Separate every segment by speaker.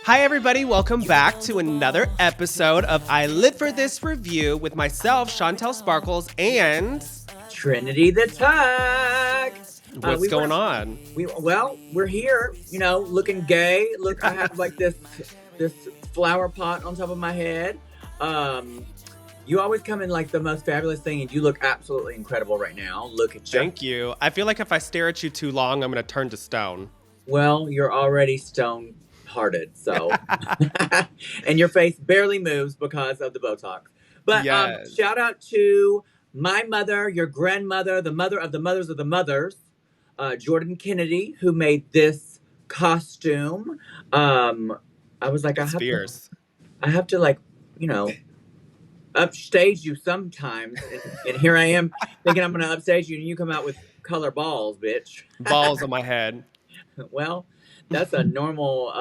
Speaker 1: Hi, everybody. Welcome back to another episode of I Live for This Review with myself, Chantel Sparkles, and
Speaker 2: Trinity the Tuck.
Speaker 1: what's going on?
Speaker 2: We're here, looking gay. Look, I have like this flower pot on top of my head. You always come in like the most fabulous thing, and you look absolutely incredible right now. Look at you.
Speaker 1: Thank you. I feel like if I stare at you too long, I'm going to turn to stone.
Speaker 2: Well, you're already stone-hearted, so and your face barely moves because of the Botox. But
Speaker 1: Yes.
Speaker 2: shout out to my mother, your grandmother, the mother of the mothers of the mothers, Jordan Kennedy, who made this costume. I was like,
Speaker 1: It's fierce.
Speaker 2: I have to like, upstage you sometimes, and here I am thinking I'm gonna upstage you, and you come out with color balls, bitch.
Speaker 1: Balls on my head.
Speaker 2: Well, that's a normal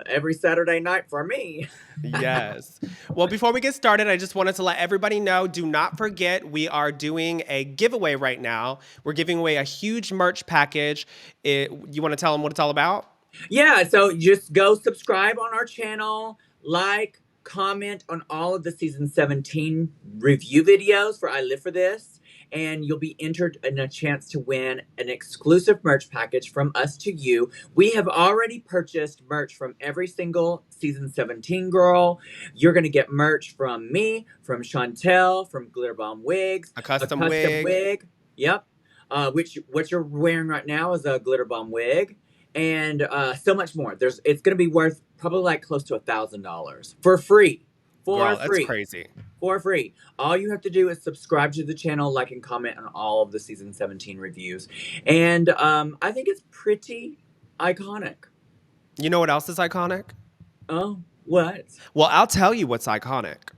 Speaker 2: every Saturday night for me.
Speaker 1: Yes. Well, before we get started, I just wanted to let everybody know, do not forget, we are doing a giveaway right now. We're giving away a huge merch package. You want to tell them what it's all about?
Speaker 2: Yeah, so just go subscribe on our channel, like, comment on all of the season 17 review videos for I Live for This, and you'll be entered in a chance to win an exclusive merch package from us to you. We have already purchased merch from every single season 17 girl. You're going to get merch from me, from Chantel, from Glitter Bomb Wigs.
Speaker 1: A custom wig.
Speaker 2: Yep. Which what you're wearing right now is a Glitter Bomb wig. And so much more. It's going to be worth probably like close to $1,000 for free.
Speaker 1: That's crazy.
Speaker 2: For free. All you have to do is subscribe to the channel, like and comment on all of the season 17 reviews. And I think it's pretty iconic.
Speaker 1: You know what else is iconic?
Speaker 2: Oh, what?
Speaker 1: Well, I'll tell you what's iconic.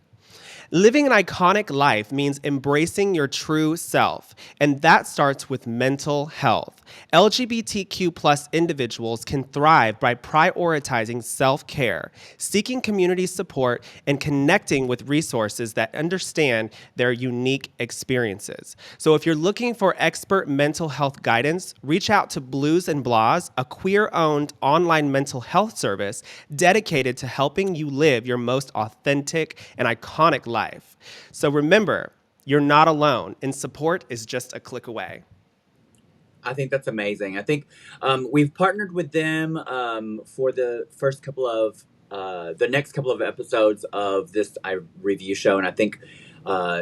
Speaker 1: Living an iconic life means embracing your true self, and that starts with mental health. LGBTQ plus individuals can thrive by prioritizing self-care, seeking community support, and connecting with resources that understand their unique experiences. So if you're looking for expert mental health guidance, reach out to Blues and Blahs, a queer-owned online mental health service dedicated to helping you live your most authentic and iconic life. So remember, you're not alone, and support is just a click away.
Speaker 2: I think that's amazing. I think we've partnered with them for the next couple of episodes of this review show, and I think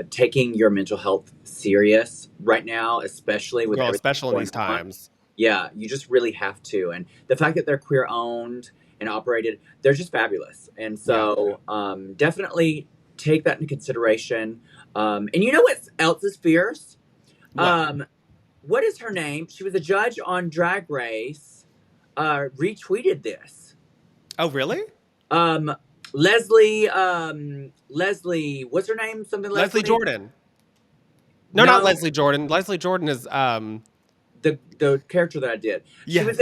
Speaker 2: taking your mental health serious right now, especially with
Speaker 1: especially in these times.
Speaker 2: Yeah, you just really have to. And the fact that they're queer owned and operated, they're just fabulous. And so definitely take that into consideration. And you know what else is fierce? What is her name? She was a judge on Drag Race. Retweeted this.
Speaker 1: Oh, really?
Speaker 2: Leslie, what's her name?
Speaker 1: Leslie Jordan. No, not Leslie Jordan. Leslie Jordan is
Speaker 2: the character that I did.
Speaker 1: Yes.
Speaker 2: She was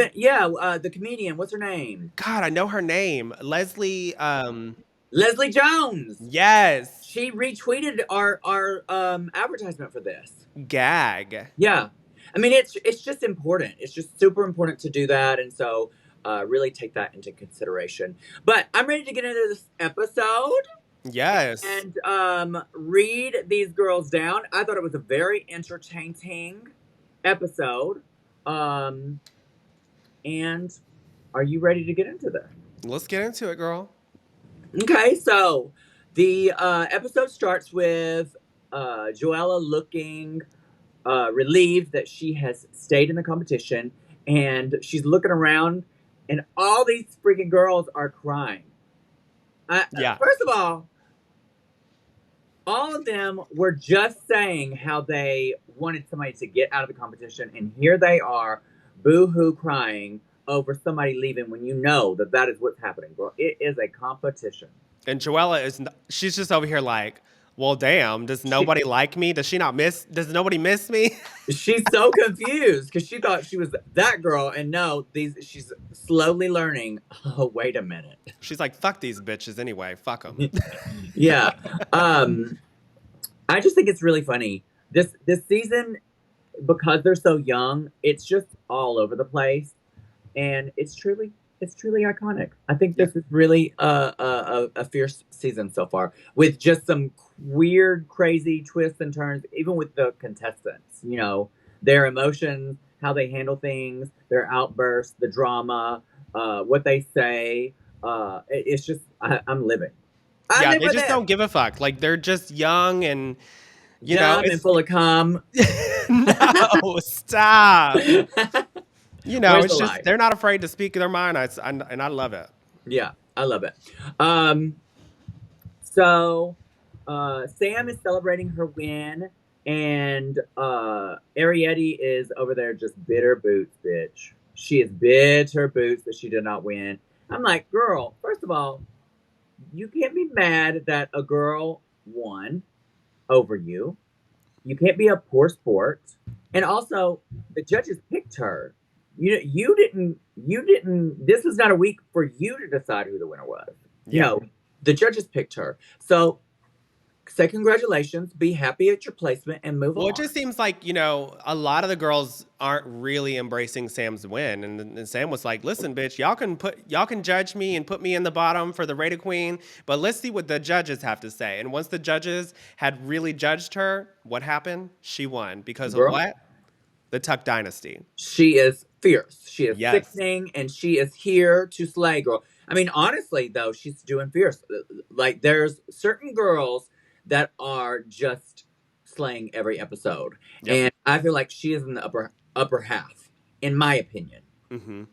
Speaker 2: the comedian. What's her name?
Speaker 1: God, I know her name. Leslie
Speaker 2: Jones.
Speaker 1: Yes.
Speaker 2: She retweeted our advertisement for this.
Speaker 1: Gag.
Speaker 2: Yeah. I mean, it's just important. It's just super important to do that. And so really take that into consideration. But I'm ready to get into this episode.
Speaker 1: Yes.
Speaker 2: And read these girls down. I thought it was a very entertaining episode. And are you ready to get into this?
Speaker 1: Let's get into it, girl.
Speaker 2: Okay, so the episode starts with Joella looking relieved that she has stayed in the competition, and she's looking around, and all these freaking girls are crying. First of all of them were just saying how they wanted somebody to get out of the competition, and here they are, boo-hoo crying over somebody leaving when you know that is what's happening, girl. It is a competition.
Speaker 1: And Joella she's just over here like, well, damn, does nobody like me? Does nobody miss me?
Speaker 2: She's so confused because she thought she was that girl, and no, she's slowly learning, oh, wait a minute.
Speaker 1: She's like, fuck these bitches anyway, fuck them.
Speaker 2: Yeah. I just think it's really funny. This season, because they're so young, it's just all over the place. And it's truly It's truly iconic. I think
Speaker 1: Yeah.
Speaker 2: this is really a fierce season so far, with just some weird, crazy twists and turns, even with the contestants. You know, their emotions, how they handle things, their outbursts, the drama, what they say. It's just, I'm living. I
Speaker 1: Yeah,
Speaker 2: live
Speaker 1: they
Speaker 2: with
Speaker 1: just
Speaker 2: it.
Speaker 1: don't give a fuck. Like they're just young and
Speaker 2: Dumb and
Speaker 1: it's
Speaker 2: full of cum.
Speaker 1: no, stop.
Speaker 2: Where's
Speaker 1: It's
Speaker 2: the
Speaker 1: just
Speaker 2: lie?
Speaker 1: they're not afraid to speak their mind. And I love it.
Speaker 2: Yeah, I love it. Um, So, Sam is celebrating her win, and Arietti is over there just bitter boots, bitch. She is bitter boots that she did not win. I'm like, girl, first of all, you can't be mad that a girl won over you. You can't be a poor sport. And also, the judges picked her. You didn't this was not a week for you to decide who the winner was.
Speaker 1: Yeah.
Speaker 2: No, the judges picked her. So say congratulations, be happy at your placement, and move
Speaker 1: Well, it
Speaker 2: on.
Speaker 1: just seems like, a lot of the girls aren't really embracing Sam's win. And Sam was like, listen, bitch, y'all can judge me and put me in the bottom for the Rated Queen, but let's see what the judges have to say. And once the judges had really judged her, what happened? She won because of
Speaker 2: Girl,
Speaker 1: what? The Tuck Dynasty.
Speaker 2: she is fierce. She is
Speaker 1: Yes.
Speaker 2: sickening, and she is here to slay, girl. I mean, honestly, though, she's doing fierce. Like, there's certain girls that are just slaying every episode,
Speaker 1: Yep.
Speaker 2: and I feel like she is in the upper half, in my opinion.
Speaker 1: Mm-hmm.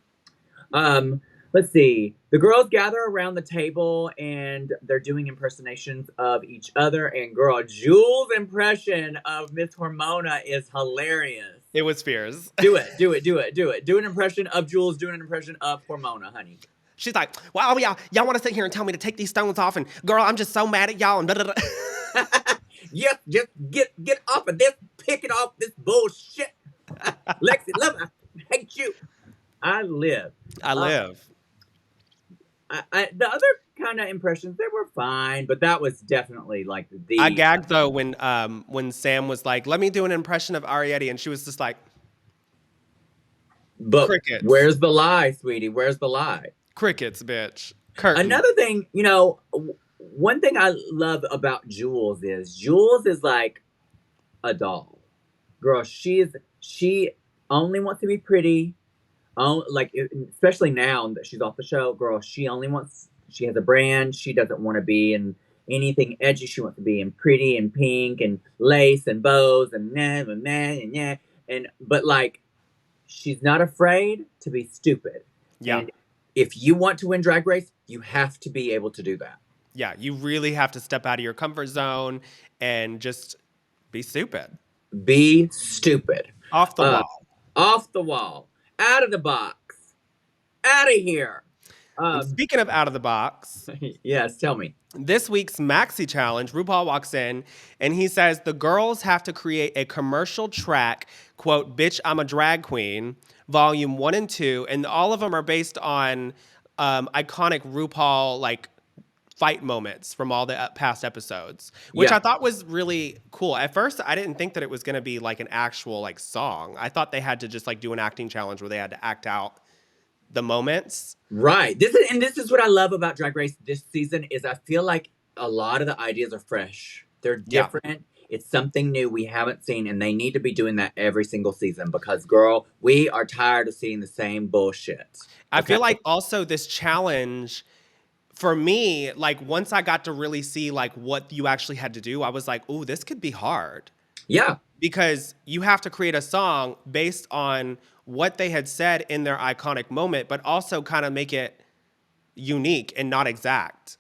Speaker 2: Um, let's see. The girls gather around the table and they're doing impersonations of each other. And girl, Jules' impression of Miss Hormona is hilarious.
Speaker 1: It was fierce.
Speaker 2: Do it, do it, do it, do it. Do an impression of Jules. Do an impression of Hormona, honey.
Speaker 1: She's like, well, y'all want to sit here and tell me to take these stones off, and girl, I'm just so mad at y'all, and blah, blah, blah.
Speaker 2: Yes, just get off of this. Pick it off this bullshit. Lexi, love, I hate you. I live.
Speaker 1: I
Speaker 2: Uh,
Speaker 1: live.
Speaker 2: the other kind of impressions, they were fine, but that was definitely like
Speaker 1: I
Speaker 2: the.
Speaker 1: gagged though when Sam was like, "Let me do an impression of Arietti," and she was just like,
Speaker 2: But
Speaker 1: "Crickets,
Speaker 2: where's the lie, sweetie? Where's the lie?
Speaker 1: crickets, bitch, curtain."
Speaker 2: Another thing, one thing I love about Jules is like a doll. Girl, she only wants to be pretty. Oh, like especially now that she's off the show, girl, she has a brand. She doesn't want to be in anything edgy. She wants to be in pretty and pink and lace and bows and nah, nah, nah, nah. And but like she's not afraid to be stupid.
Speaker 1: Yeah,
Speaker 2: And if you want to win Drag Race, you have to be able to do that.
Speaker 1: yeah. You really have to step out of your comfort zone and just be stupid,
Speaker 2: Be stupid.
Speaker 1: off the
Speaker 2: Uh,
Speaker 1: wall.
Speaker 2: off the wall, out of the box, out of here.
Speaker 1: And
Speaker 2: Um,
Speaker 1: speaking of out of the box,
Speaker 2: yes, tell me.
Speaker 1: this week's Maxi Challenge, RuPaul walks in and he says the girls have to create a commercial track, quote, "Bitch, I'm a drag queen," volume 1 and 2. And all of them are based on iconic RuPaul, like, fight moments from all the past episodes, which
Speaker 2: Yeah,
Speaker 1: I thought was really cool. At first, I didn't think that it was going to be like an actual like song. I thought they had to just like do an acting challenge where they had to act out the moments.
Speaker 2: right. This is what I love about Drag Race this season is I feel like a lot of the ideas are fresh. They're
Speaker 1: Yeah.
Speaker 2: different. It's something new we haven't seen, and they need to be doing that every single season because, girl, we are tired of seeing the same bullshit.
Speaker 1: I
Speaker 2: Okay.
Speaker 1: feel like also this challenge for me, like once I got to really see like what you actually had to do, I was like, "Ooh, this could be hard."
Speaker 2: Yeah.
Speaker 1: Because you have to create a song based on what they had said in their iconic moment, but also kind of make it unique and not exact.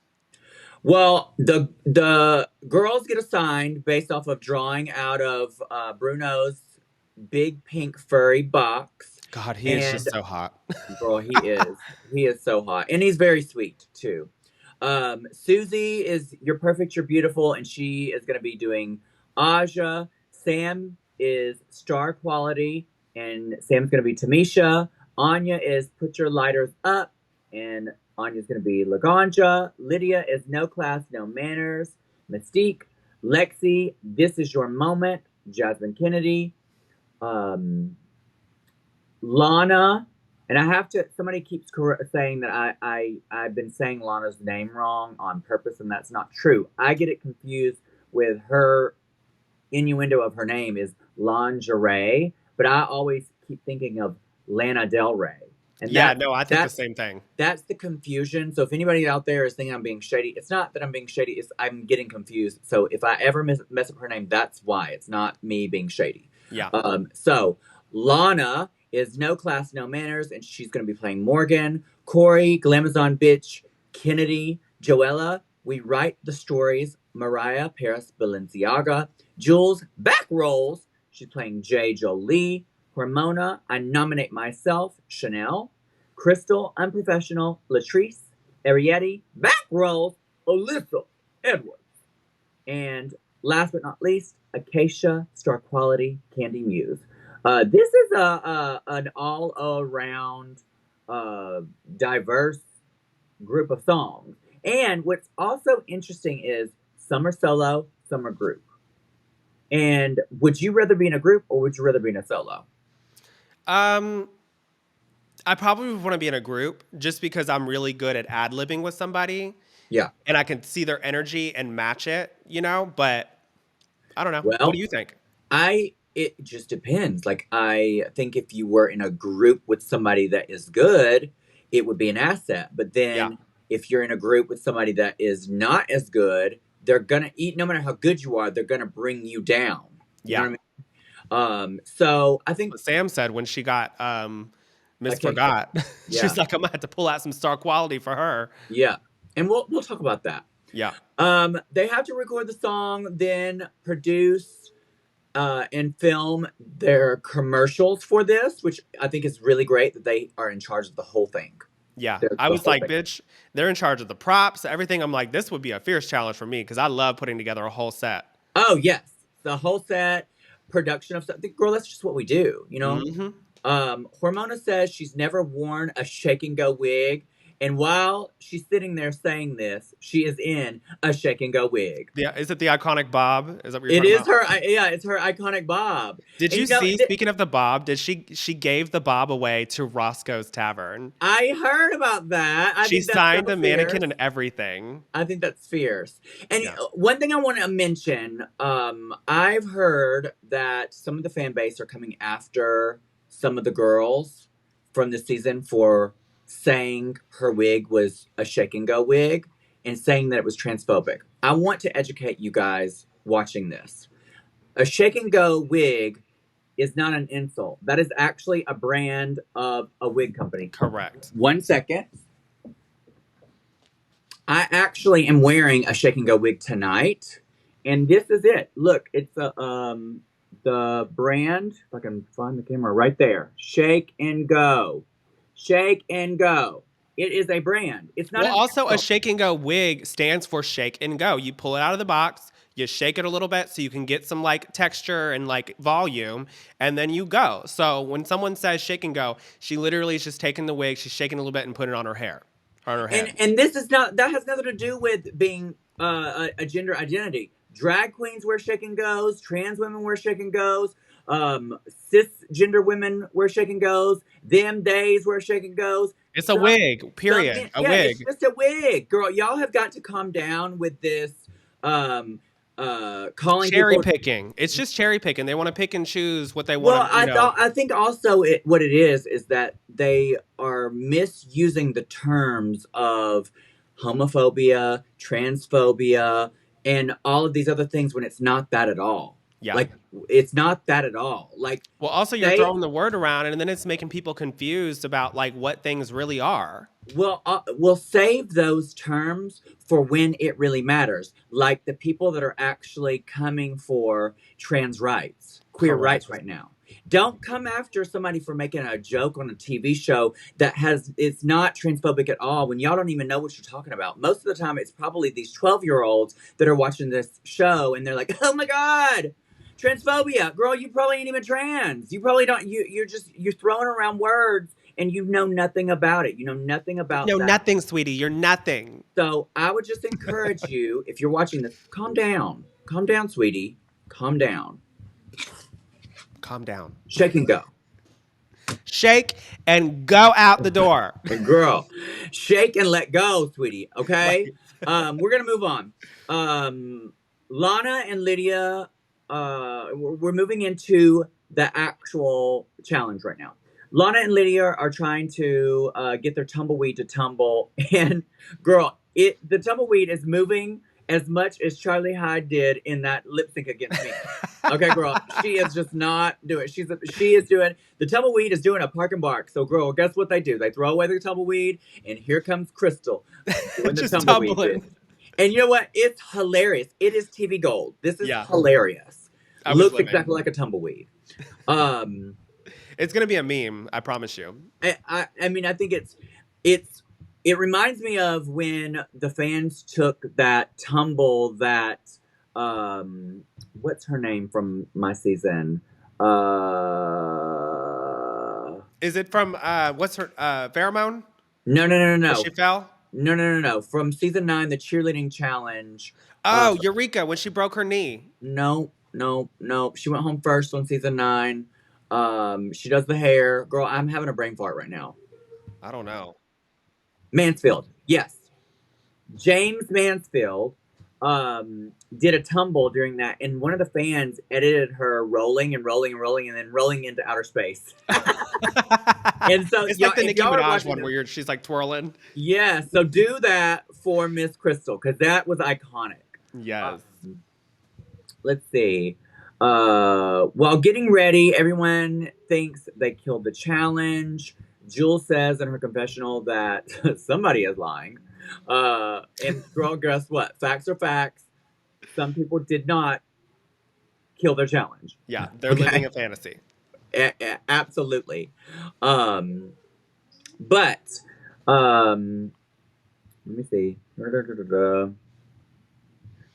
Speaker 2: Well, the girls get assigned based off of drawing out of Bruno's big pink furry box,
Speaker 1: God, he is just
Speaker 2: and
Speaker 1: so hot.
Speaker 2: girl, he is so hot, and he's very sweet too. Susie is You're Perfect, You're Beautiful, and she is going to be doing Aja. Sam is Star Quality, and Sam's going to be Tamisha. Anya is Put Your Lighters Up, and Anya's going to be Laganja. Lydia is No Class, No Manners. Mystique, Lexi, This Is Your Moment. Jasmine Kennedy, um, Lana And I have to. Somebody keeps saying that I've been saying Lana's name wrong on purpose, and that's not true. I get it confused with her innuendo of her name is lingerie, but I always keep thinking of Lana Del Rey, and
Speaker 1: Yeah, no, I think the
Speaker 2: that's
Speaker 1: same thing.
Speaker 2: that's the confusion. So if anybody out there is thinking I'm being shady, it's not that I'm being shady. It's I'm getting confused. So if I ever mess up her name, that's why. It's not me being shady.
Speaker 1: Yeah.
Speaker 2: So Lana is no class, no manners, and she's going to be playing Morgan. Corey, Glamazon Bitch, Kennedy, Joella. We write the stories. Mariah, Paris, Balenciaga. Jules, back rolls. She's playing J. Jolie. Hormona, I nominate myself, Chanel. Crystal, unprofessional, Latrice. Arietti, back rolls, Alyssa Edwards. And last but not least, Acacia, star quality, Candy Muse. This is an all around diverse group of songs. And what's also interesting is some are solo, some are group. And would you rather be in a group or would you rather be in a solo?
Speaker 1: Um, I probably would want to be in a group just because I'm really good at ad libbing with somebody
Speaker 2: Yeah.
Speaker 1: and I can see their energy and match it, you know? But I don't know. What do
Speaker 2: Well,
Speaker 1: you think?
Speaker 2: it just depends. Like I think if you were in a group with somebody that is good, it would be an asset. But
Speaker 1: Yeah.
Speaker 2: then if you're in a group with somebody that is not as good, they're gonna eat no matter how good you are, they're gonna bring you down. You know
Speaker 1: Yeah.
Speaker 2: what I mean? So I think
Speaker 1: What Sam said when she got Miss
Speaker 2: Acacia.
Speaker 1: Forgot. She
Speaker 2: Yeah.
Speaker 1: was like, I'm gonna have to pull out some star quality for her.
Speaker 2: Yeah. And we'll talk about that.
Speaker 1: Yeah.
Speaker 2: They have to record the song, then produce and film their commercials for this, which I think is really great that they are in charge of the whole thing.
Speaker 1: Yeah.
Speaker 2: The,
Speaker 1: I
Speaker 2: the
Speaker 1: was
Speaker 2: whole
Speaker 1: like,
Speaker 2: thing.
Speaker 1: bitch, they're in charge of the props, everything. I'm like, this would be a fierce challenge for me because I love putting together a whole set.
Speaker 2: Oh yes, the whole set, production of stuff. Girl, that's just what we do, you know.
Speaker 1: Mm-hmm.
Speaker 2: Hormona says she's never worn a shake and go wig, and while she's sitting there saying this, she is in a shake and go wig.
Speaker 1: Yeah. Is it the iconic Bob? Is that what you're
Speaker 2: It
Speaker 1: talking
Speaker 2: is
Speaker 1: about?
Speaker 2: her, yeah, it's her iconic bob.
Speaker 1: Did
Speaker 2: And
Speaker 1: you
Speaker 2: you know,
Speaker 1: see, speaking of the Bob, did she gave the Bob away to Roscoe's Tavern?
Speaker 2: I heard about that. I
Speaker 1: She
Speaker 2: think that's so
Speaker 1: signed a mannequin
Speaker 2: fierce.
Speaker 1: and everything.
Speaker 2: I think that's fierce. And
Speaker 1: Yeah.
Speaker 2: one thing I want to mention, I've heard that some of the fan base are coming after some of the girls from the season for saying her wig was a shake and go wig and saying that it was transphobic. I want to educate you guys watching this. A shake and go wig is not an insult. That is actually a brand of a wig company.
Speaker 1: Correct.
Speaker 2: 1 second. I actually am wearing a shake and go wig tonight, and this is it. Look, it's the brand. If I can find the camera right there, Shake and Go, Shake and Go. It is a brand. It's not
Speaker 1: Well,
Speaker 2: an
Speaker 1: also a
Speaker 2: insult.
Speaker 1: shake and go wig stands for shake and go. You pull it out of the box, you shake it a little bit so you can get some like texture and like volume, and then you go. So when someone says shake and go, she literally is just taking the wig, she's shaking a little bit and putting it on her hair, on her head.
Speaker 2: And this is not that has nothing to do with being a gender identity. Drag queens wear shake and goes. Trans women wear shake and goes. Cisgender women wear shake and goes. Them days wear shake and goes.
Speaker 1: It's a wig, period. A
Speaker 2: Yeah, it's
Speaker 1: wig.
Speaker 2: just a wig, girl. Y'all have got to calm down with this. Calling
Speaker 1: Cherry
Speaker 2: people.
Speaker 1: picking. It's just cherry picking. They want to pick and choose what they
Speaker 2: Well,
Speaker 1: want to, you know.
Speaker 2: I think also what it is that they are misusing the terms of homophobia, transphobia, and all of these other things when it's not that at all.
Speaker 1: Yeah.
Speaker 2: Like it's not that at all. Like
Speaker 1: Well, also you're
Speaker 2: they
Speaker 1: throwing the word around and then it's making people confused about like what things really are.
Speaker 2: we'll save those terms for when it really matters. Like the people that are actually coming for trans rights, queer
Speaker 1: Correct.
Speaker 2: rights right now. Don't come after somebody for making a joke on a TV show that it's not transphobic at all when y'all don't even know what you're talking about. Most of the time it's probably these 12-year-olds that are watching this show and they're like, "Oh my god, transphobia. Girl, you probably ain't even trans. You probably don't you're throwing around words and you know nothing about it. You know nothing about
Speaker 1: No,
Speaker 2: that.
Speaker 1: nothing, sweetie. You're nothing.
Speaker 2: So I would just encourage you, if you're watching this, calm down. Calm down, sweetie. Calm down.
Speaker 1: Calm down.
Speaker 2: Shake and go.
Speaker 1: shake, and go out the door.
Speaker 2: Girl, shake and let go, sweetie. Okay.
Speaker 1: Right.
Speaker 2: We're gonna move on. Lana and Lydia. We're moving into the actual challenge right now. Lana and Lydia are trying to get their tumbleweed to tumble, and girl, the tumbleweed is moving as much as Charlie Hyde did in that lip sync against me. Okay, girl, she is just not doing. She is doing the tumbleweed is doing a park and bark. So, girl, guess what they do? They throw away the tumbleweed, and here comes Crystal doing the
Speaker 1: Just
Speaker 2: tumbleweed bit.
Speaker 1: tumbling.
Speaker 2: And you know what? It's hilarious. It is TV gold. This is
Speaker 1: Yeah,
Speaker 2: hilarious.
Speaker 1: I was
Speaker 2: Looks
Speaker 1: living.
Speaker 2: exactly like a tumbleweed. Um,
Speaker 1: It's gonna be a meme, I promise you.
Speaker 2: I mean, I think it's it reminds me of when the fans took that tumble that what's her name from my season?
Speaker 1: Is it from what's her pheromone?
Speaker 2: No, no, no, no,
Speaker 1: Where
Speaker 2: no,
Speaker 1: she fell?
Speaker 2: no, no, no, no. From season 9, the cheerleading challenge. Uh,
Speaker 1: Oh, Eureka when she broke her knee.
Speaker 2: no, no, no. She went home first on season 9. She does the hair. Girl, I'm having a brain fart right now.
Speaker 1: I don't know.
Speaker 2: Mansfield, yes. James Mansfield did a tumble during that, and one of the fans edited her rolling and rolling and rolling and then rolling into outer space. And so,
Speaker 1: It's
Speaker 2: y'all,
Speaker 1: like the
Speaker 2: if
Speaker 1: Nicki
Speaker 2: y'all are
Speaker 1: Minaj
Speaker 2: watching
Speaker 1: one
Speaker 2: this,
Speaker 1: where she's like twirling.
Speaker 2: yeah, so do that for Miss Crystal because that was iconic.
Speaker 1: Yes.
Speaker 2: Let's see. While getting ready, everyone thinks they killed the challenge. Jules says in her confessional that somebody is lying. And girl, guess what? Facts are facts. Some people did not kill their challenge.
Speaker 1: Yeah, they're living
Speaker 2: Okay,
Speaker 1: a fantasy.
Speaker 2: absolutely. Um, but let me see.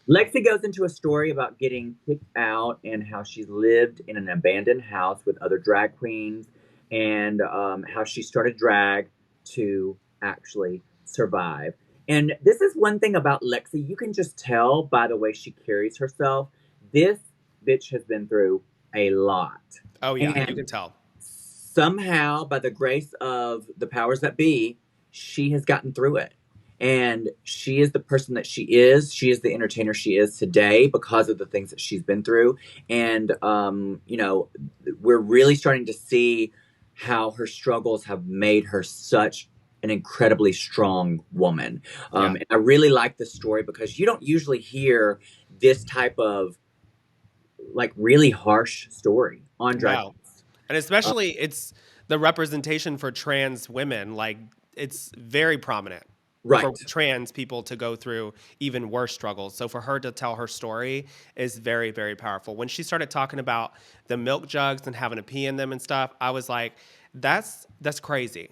Speaker 2: Lexi goes into a story about getting kicked out and how she's lived in an abandoned house with other drag queens and how she started drag to actually survive. And this is one thing about Lexi. You can just tell by the way she carries herself. This bitch has been through a lot.
Speaker 1: Oh yeah, you
Speaker 2: And
Speaker 1: can tell.
Speaker 2: somehow, by the grace of the powers that be, she has gotten through it. And she is the person that she is. She is the entertainer she is today because of the things that she's been through. And, we're really starting to see how her struggles have made her such an incredibly strong woman.
Speaker 1: Yeah.
Speaker 2: And I really like this story because you don't usually hear this type of like really harsh story on Drag
Speaker 1: No.
Speaker 2: Race.
Speaker 1: And especially it's the representation for trans women. Like it's very prominent for
Speaker 2: Right.
Speaker 1: trans people to go through even worse struggles. So for her to tell her story is very, very powerful. When she started talking about the milk jugs and having to pee in them and stuff, I was like, that's crazy.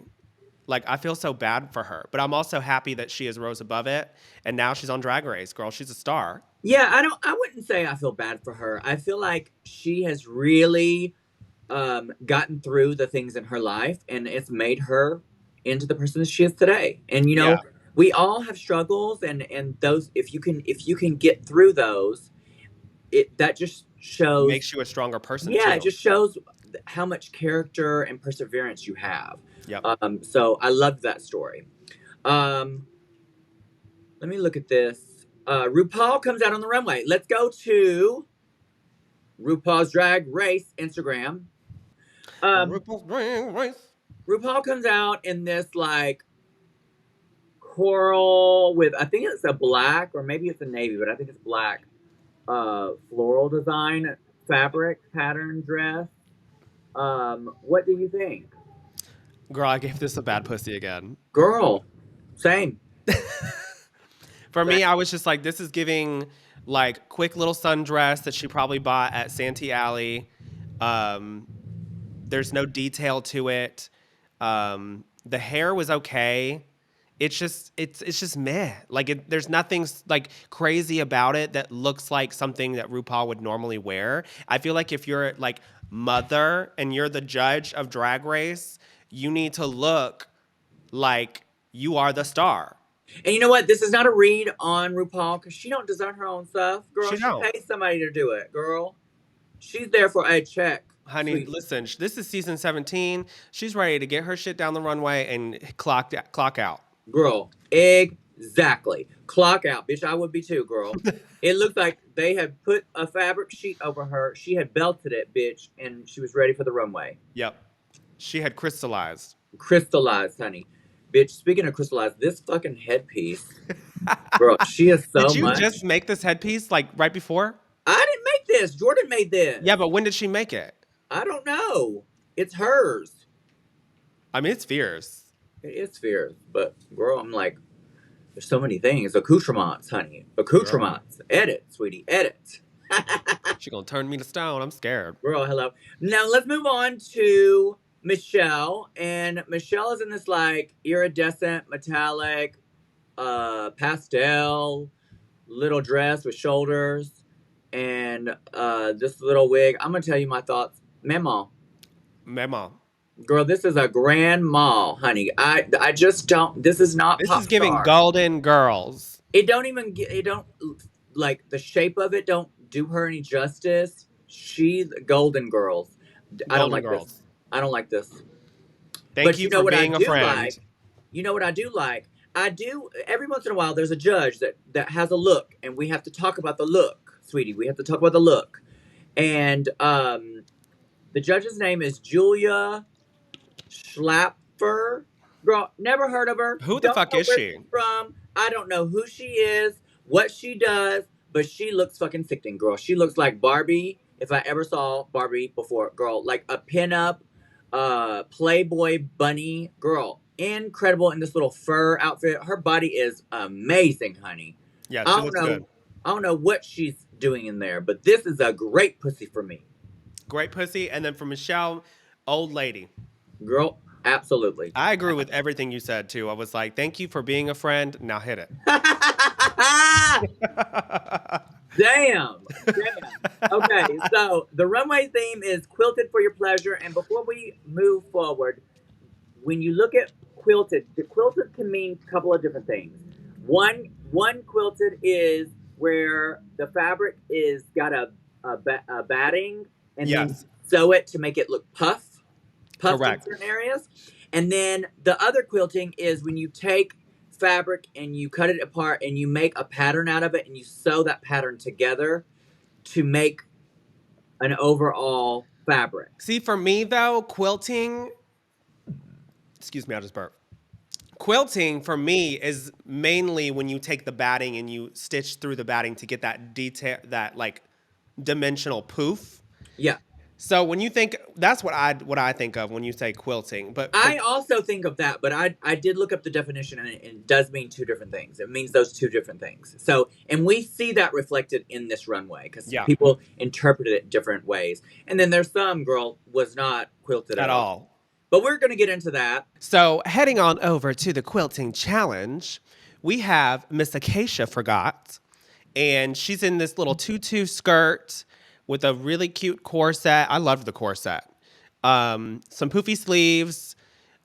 Speaker 1: Like I feel so bad for her, but I'm also happy that she has rose above it and now she's on Drag Race, girl. She's a star.
Speaker 2: Yeah, I wouldn't say I feel bad for her. I feel like she has really gotten through the things in her life and it's made her into the person that she is today. And
Speaker 1: Yeah.
Speaker 2: we all have struggles and those if you can get through those, it that just shows
Speaker 1: Makes you a stronger person
Speaker 2: yeah, it
Speaker 1: too.
Speaker 2: just shows how much character and perseverance you have.
Speaker 1: Yep.
Speaker 2: So I loved that story. Um let me look at this. RuPaul comes out on the runway. Let's go to RuPaul's Drag Race Instagram. Um,
Speaker 1: RuPaul's Drag Race.
Speaker 2: RuPaul comes out in this like coral with I think it's a black or maybe it's a navy, but I think it's black floral design fabric pattern dress. What do you think?
Speaker 1: Girl, I gave this a bad pussy again.
Speaker 2: Girl, same.
Speaker 1: For
Speaker 2: Same.
Speaker 1: me, I was just like, this is giving like quick little sundress that she probably bought at Santee Alley. Um, there's no detail to it. The hair was okay. It's just meh. Like there's nothing like crazy about it that looks like something that RuPaul would normally wear. I feel like if you're like mother and you're the judge of Drag Race, you need to look like you are the star.
Speaker 2: And you know what? This is not a read on RuPaul because she don't design her own stuff. Girl,
Speaker 1: She
Speaker 2: she
Speaker 1: don't.
Speaker 2: pays somebody to do it, girl. She's there for a check.
Speaker 1: Honey,
Speaker 2: sweetie.
Speaker 1: listen, this is season 17. She's ready to get her shit down the runway and clock out.
Speaker 2: Girl, exactly. Clock out, bitch. I would be too, girl. It looked like they had put a fabric sheet over her. She had belted it, bitch, and she was ready for the runway.
Speaker 1: Yep. She had crystallized.
Speaker 2: Crystallized, honey. Bitch, speaking of crystallized, this fucking headpiece, girl, she is
Speaker 1: Did
Speaker 2: so
Speaker 1: you just
Speaker 2: much.
Speaker 1: make this headpiece like right before?
Speaker 2: I didn't make this. Jordan made this.
Speaker 1: Yeah, but when did she make it?
Speaker 2: I don't know. It's hers.
Speaker 1: I mean, it's fierce.
Speaker 2: It is fierce, but girl, I'm like, there's so many things. Accoutrements, honey.
Speaker 1: Girl.
Speaker 2: Accoutrements. Edit, sweetie. Edit.
Speaker 1: She gonna turn me to stone. I'm scared.
Speaker 2: Girl, hello. Now let's move on to Michelle. And Michelle is in this like iridescent, metallic, pastel little dress with shoulders and this little wig. I'm gonna tell you my thoughts. Memo.
Speaker 1: Mama.
Speaker 2: Girl, this is a grand mall, honey. I just don't. This is not
Speaker 1: This
Speaker 2: pop
Speaker 1: is giving
Speaker 2: star.
Speaker 1: golden girls.
Speaker 2: It don't even get. It don't like the shape of it. Don't do her any justice. She's Golden Girls. I don't
Speaker 1: Golden
Speaker 2: like this.
Speaker 1: girls.
Speaker 2: I don't like this.
Speaker 1: Thank
Speaker 2: But
Speaker 1: you
Speaker 2: you know
Speaker 1: for
Speaker 2: what I
Speaker 1: being a
Speaker 2: do
Speaker 1: friend.
Speaker 2: like. You know what I do like. I do every once in a while. There's a judge that has a look, and we have to talk about the look, sweetie. We have to talk about the look, and the judge's name is Julia Schlapfer. Girl, never heard of her.
Speaker 1: Who the
Speaker 2: Don't
Speaker 1: fuck
Speaker 2: know
Speaker 1: is
Speaker 2: where
Speaker 1: she?
Speaker 2: she's from. I don't know who she is, what she does, but she looks fucking sickening, girl. She looks like Barbie, if I ever saw Barbie before, girl. Like a pinup, Playboy bunny, girl. Incredible in this little fur outfit. Her body is amazing, honey.
Speaker 1: Yeah,
Speaker 2: I
Speaker 1: she
Speaker 2: don't
Speaker 1: looks
Speaker 2: know.
Speaker 1: good.
Speaker 2: I don't know what she's doing in there, but this is a great pussy for me,
Speaker 1: Great pussy. And then for Michelle, old lady.
Speaker 2: girl. Absolutely.
Speaker 1: I agree with everything you said too. I was like, thank you for being a friend. Now hit it.
Speaker 2: Damn. Damn. Okay, so the runway theme is quilted for your pleasure. And before we move forward, when you look at quilted, the quilted can mean a couple of different things. One quilted is where the fabric is got a batting, and then
Speaker 1: Yes,
Speaker 2: sew it to make it look puffed in
Speaker 1: correct.
Speaker 2: certain areas. And then the other quilting is when you take fabric and you cut it apart and you make a pattern out of it and you sew that pattern together to make an overall fabric.
Speaker 1: See, for me though, quilting, excuse me, I just burped. Quilting for me is mainly when you take the batting and you stitch through the batting to get that detail, that like dimensional poof.
Speaker 2: Yeah.
Speaker 1: So when you think that's what I think of when you say quilting. But for
Speaker 2: I also think of that, but I did look up the definition and it does mean two different things. It means those two different things. So, and we see that reflected in this runway because
Speaker 1: yeah,
Speaker 2: people interpreted it different ways. And then there's some girl was not quilted
Speaker 1: at
Speaker 2: at all.
Speaker 1: all.
Speaker 2: But we're going to get into that.
Speaker 1: So heading on over to the quilting challenge, we have Miss Acacia Forgot, and she's in this little tutu skirt with a really cute corset. I love the corset. Some poofy sleeves,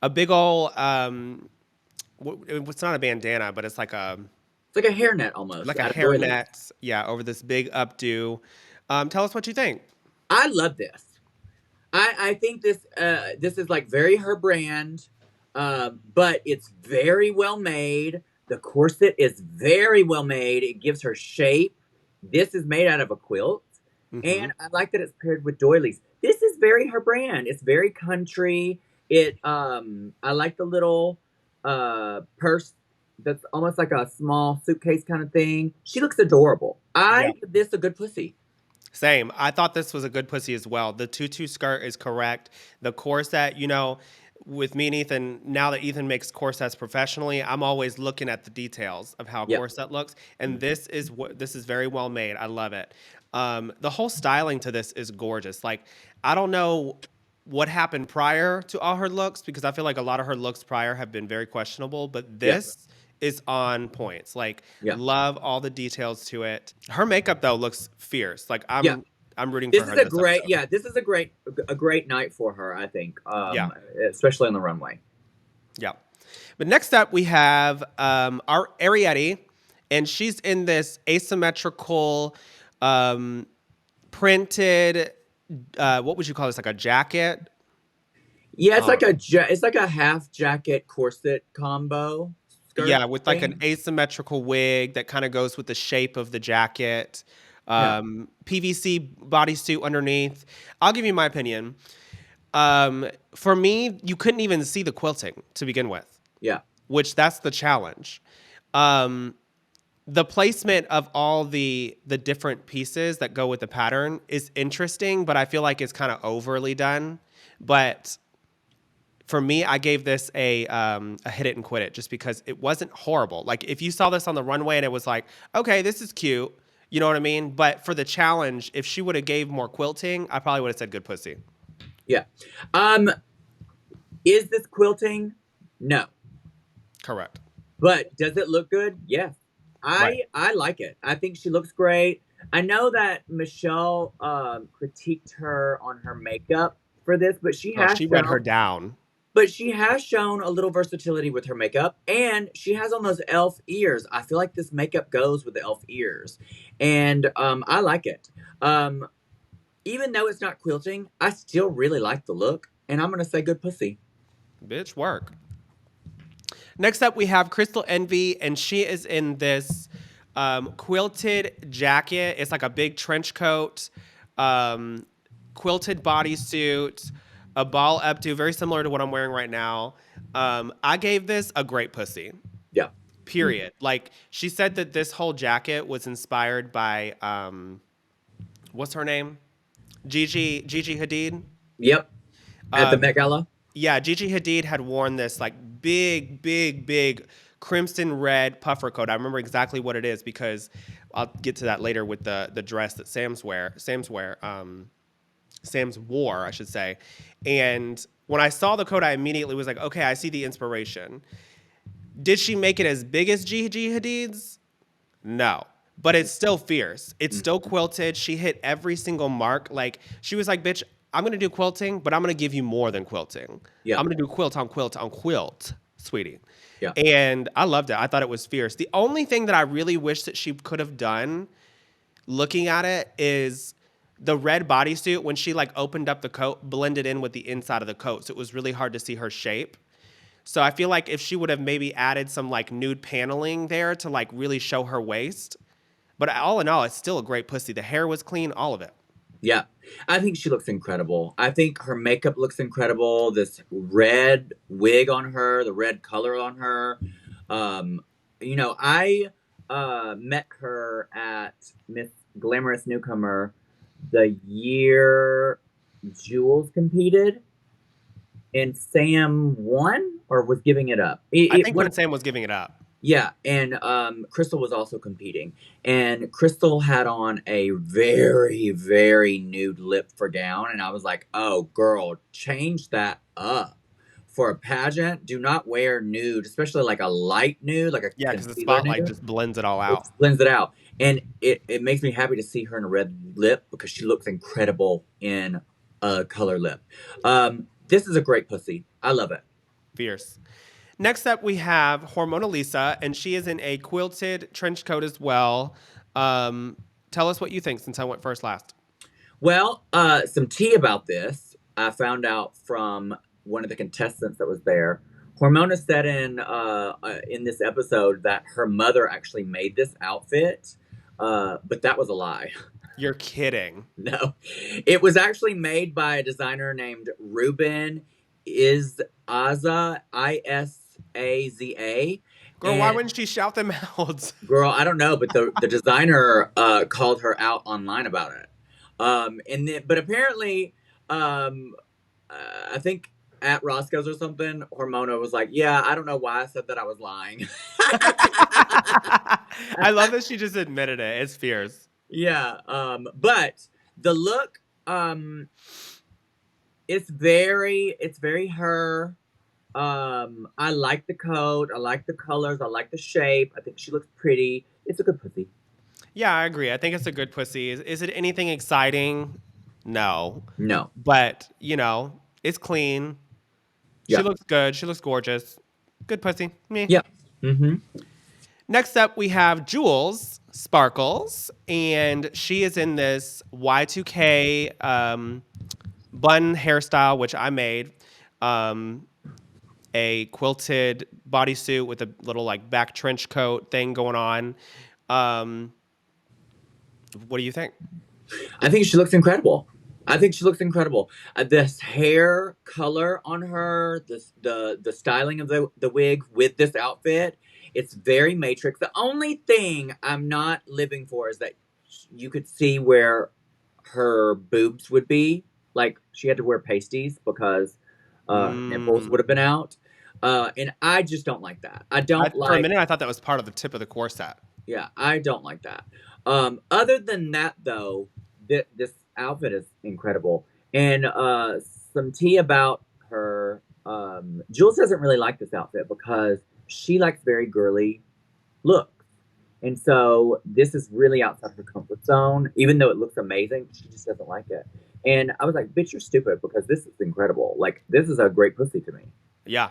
Speaker 1: a big old it's not a bandana, but it's
Speaker 2: It's like a hairnet almost.
Speaker 1: like a
Speaker 2: Out of doilies.
Speaker 1: hairnet, yeah, over this big updo. Tell us what you think.
Speaker 2: I love this. I think this is like very her brand, but it's very well made. The corset is very well made. It gives her shape. This is made out of a quilt,
Speaker 1: Hmm.
Speaker 2: and I like that it's paired with doilies. This is very her brand. It's very country. I like the little purse that's almost like a small suitcase kind of thing. She looks adorable.
Speaker 1: Yeah.
Speaker 2: I give this a good pussy.
Speaker 1: Same. I thought this was a good pussy as well. The tutu skirt is correct. The corset, with me and Ethan, now that Ethan makes corsets professionally, I'm always looking at the details of how a
Speaker 2: Yep.
Speaker 1: corset looks, and this is very well made. I love it. The whole styling to this is gorgeous. Like, I don't know what happened prior to all her looks because I feel like a lot of her looks prior have been very questionable, but
Speaker 2: Yeah.
Speaker 1: this is on points. Like,
Speaker 2: Yeah.
Speaker 1: love all the details to it. Her makeup though looks fierce. Like,
Speaker 2: Yeah.
Speaker 1: I'm rooting
Speaker 2: This
Speaker 1: for her
Speaker 2: is a
Speaker 1: this
Speaker 2: great,
Speaker 1: episode.
Speaker 2: yeah. This is a great night for her. I think,
Speaker 1: Yeah.
Speaker 2: especially on the runway.
Speaker 1: Yeah. But next up, we have our Arietti, and she's in this asymmetrical, printed what would you call this? Like a jacket?
Speaker 2: Yeah,
Speaker 1: Um,
Speaker 2: it's like a half jacket corset combo skirt
Speaker 1: yeah, with like an
Speaker 2: thing.
Speaker 1: asymmetrical wig that kind of goes with the shape of the jacket.
Speaker 2: Yeah,
Speaker 1: PVC bodysuit underneath. I'll give you my opinion. For me, you couldn't even see the quilting to begin with,
Speaker 2: yeah,
Speaker 1: which that's the challenge. Um, the placement of all the different pieces that go with the pattern is interesting, but I feel like it's kind of overly done. But for me, I gave this a hit it and quit it just because it wasn't horrible. Like if you saw this on the runway and it was like, okay, this is cute, you know what I mean? But for the challenge, if she would have gave more quilting, I probably would have said good pussy.
Speaker 2: yeah. Um, is this quilting? No.
Speaker 1: Correct.
Speaker 2: But does it look good? Yes.
Speaker 1: Right.
Speaker 2: I like it. I think she looks great. I know that Michelle critiqued her on her makeup for this,
Speaker 1: Oh, she read her down.
Speaker 2: but she has shown a little versatility with her makeup, and she has on those elf ears. I feel like this makeup goes with the elf ears, and I like it. Um, Even though it's not quilting, I still really like the look, and I'm gonna say good pussy.
Speaker 1: Bitch, work. Next up, we have Crystal Envy, and she is in this quilted jacket. It's like a big trench coat, um, quilted bodysuit, a ball updo, very similar to what I'm wearing right now. I gave this a great pussy.
Speaker 2: Yeah. Mhm.
Speaker 1: Period. Like she said that this whole jacket was inspired by what's her name? Gigi Hadid.
Speaker 2: Yep. At the
Speaker 1: Um,
Speaker 2: Met Gala.
Speaker 1: yeah, Gigi Hadid had worn this like big crimson red puffer coat. I remember exactly what it is because I'll get to that later with the dress that Sam's wore, I should say. And when I saw the coat, I immediately was like, okay, I see the inspiration. Did she make it as big as Gigi Hadid's? No. But it's still fierce. It's
Speaker 2: Mm.
Speaker 1: still quilted. She hit every single mark. Like she was like, "Bitch, I'm gonna do quilting, but I'm gonna give you more than quilting.
Speaker 2: Yeah.
Speaker 1: I'm gonna do quilt on quilt on quilt, sweetie."
Speaker 2: Yeah.
Speaker 1: And I loved it. I thought it was fierce. The only thing that I really wish that she could have done, looking at it, is the red bodysuit when she like opened up the coat, blended in with the inside of the coat, so it was really hard to see her shape. So I feel like if she would have maybe added some like nude paneling there to like really show her waist, but all in all, it's still a great pussy. The hair was clean, all of it.
Speaker 2: Yeah. I think she looks incredible. I think her makeup looks incredible. This red wig on her, the red color on her. Um, I met her at Miss Glamorous Newcomer the year Jules competed, and Sam won or was giving it up.
Speaker 1: I think when Sam was giving it up.
Speaker 2: Yeah, and Crystal was also competing, and Crystal had on a very, very nude lip for down, and I was like, "Oh, girl, change that up for a pageant. Do not wear nude, especially like a light nude, like a
Speaker 1: Yeah, because the
Speaker 2: concealer
Speaker 1: spotlight
Speaker 2: nude.
Speaker 1: just blends it all
Speaker 2: It
Speaker 1: out.
Speaker 2: blends it out, and it makes me happy to see her in a red lip because she looks incredible in a color lip. This is a great pussy. I love it.
Speaker 1: Fierce. Next up, we have Hormona Lisa, and she is in a quilted trench coat as well. Um, Tell us what you think since I went first last.
Speaker 2: Well, some tea about this. I found out from one of the contestants that was there. Hormona said in this episode that her mother actually made this outfit, but that was a lie.
Speaker 1: You're kidding.
Speaker 2: No, it was actually made by a designer named Ruben Isaza,
Speaker 1: Girl, why
Speaker 2: and
Speaker 1: wouldn't she shout them out?
Speaker 2: girl, I don't know, but the designer called her out online about it. And then, but apparently, um, I think at Roscoe's or something, Hormona was like, "Yeah, I don't know why I said that I was lying."
Speaker 1: I love that she just admitted it. It's fierce.
Speaker 2: Yeah, but the look, it's very her. I like the coat. I like the colors. I like the shape. I think she looks pretty. It's a good pussy.
Speaker 1: Yeah, I agree. I think it's a good pussy. Is it anything exciting? No.
Speaker 2: No.
Speaker 1: But, you know, it's clean. She
Speaker 2: Yeah.
Speaker 1: looks good. She looks gorgeous. Good pussy. Me.
Speaker 2: Yeah. Mm-hmm.
Speaker 1: Next up, we have Jules Sparkles, and she is in this Y2K bun hairstyle, which I made. Um, a quilted bodysuit with a little like back trench coat thing going on. Um, what do you think?
Speaker 2: I think she looks incredible. I think she looks incredible. This hair color on her, the styling of the wig with this outfit, it's very Matrix. The only thing I'm not living for is that you could see where her boobs would be. Like she had to wear pasties because her nipples would have been
Speaker 1: Mm.
Speaker 2: out. And I just don't like that. I don't
Speaker 1: For a
Speaker 2: like
Speaker 1: minute, I thought that was part of the tip of the corset.
Speaker 2: yeah, I don't like that. Other than that, though, this outfit is incredible. And some tea about her. Jules doesn't really like this outfit because she likes very girly looks. And so this is really outside her comfort zone. Even though it looks amazing, she just doesn't like it. And I was like, bitch, you're stupid because this is incredible. Like, this is a great pussy to me.
Speaker 1: Yeah,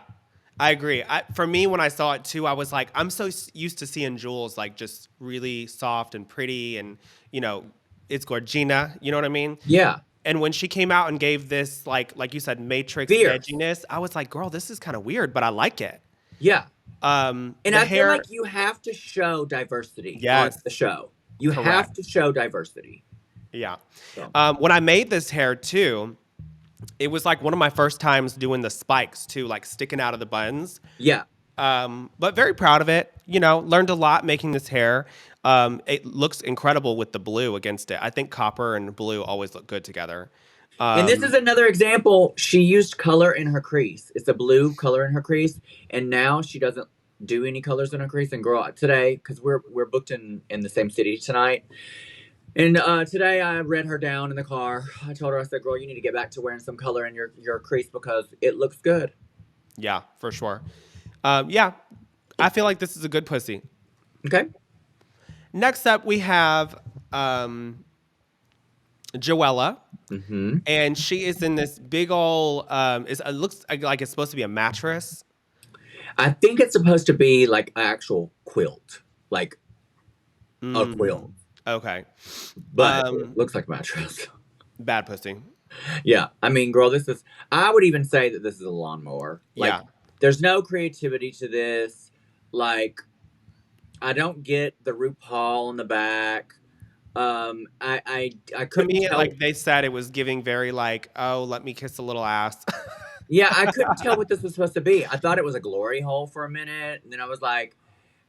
Speaker 1: I agree. For me, when I saw it too, I was like, I'm so used to seeing Jules like just really soft and pretty, and you know, it's Gorgina. You know what I mean?
Speaker 2: Yeah.
Speaker 1: And when she came out and gave this like you said, Matrix
Speaker 2: Fierce.
Speaker 1: edginess, I was like, girl, this is kind of weird, but I like it.
Speaker 2: Yeah. And
Speaker 1: The
Speaker 2: I feel
Speaker 1: hair,
Speaker 2: like you have to show diversity on
Speaker 1: yes,
Speaker 2: the show. You have
Speaker 1: correct.
Speaker 2: to show diversity.
Speaker 1: Yeah.
Speaker 2: So
Speaker 1: When I made this hair too, it was like one of my first times doing the spikes too, like sticking out of the buns.
Speaker 2: yeah.
Speaker 1: But very proud of it. You know, learned a lot making this hair. It looks incredible with the blue against it. I think copper and blue always look good together.
Speaker 2: And this is another example. She used color in her crease. It's a blue color in her crease, and now she doesn't do any colors in her crease. And girl, today, because we're booked in the same city tonight, and today I read her down in the car. I told her, I said, "Girl, you need to get back to wearing some color in your crease because it looks good."
Speaker 1: Yeah, for sure. Yeah, I feel like this is a good pussy.
Speaker 2: Okay.
Speaker 1: Next up, we have Joella,
Speaker 2: Mm-hmm.
Speaker 1: and she is in this big old. It looks like it's supposed to be a mattress.
Speaker 2: I think it's supposed to be like an actual quilt, like a quilt,
Speaker 1: Mm, okay.
Speaker 2: but it looks like a mattress.
Speaker 1: Bad pussy.
Speaker 2: Yeah, I mean, girl, this is. I would even say that this is a lawnmower. Like,
Speaker 1: Yeah.
Speaker 2: there's no creativity to this. Like, I don't get the RuPaul in the back. I
Speaker 1: To
Speaker 2: couldn't
Speaker 1: me,
Speaker 2: tell.
Speaker 1: like they said, it was giving very like, oh, let me kiss a little ass.
Speaker 2: Yeah, I couldn't tell what this was supposed to be. I thought it was a glory hole for a minute, and then I was like,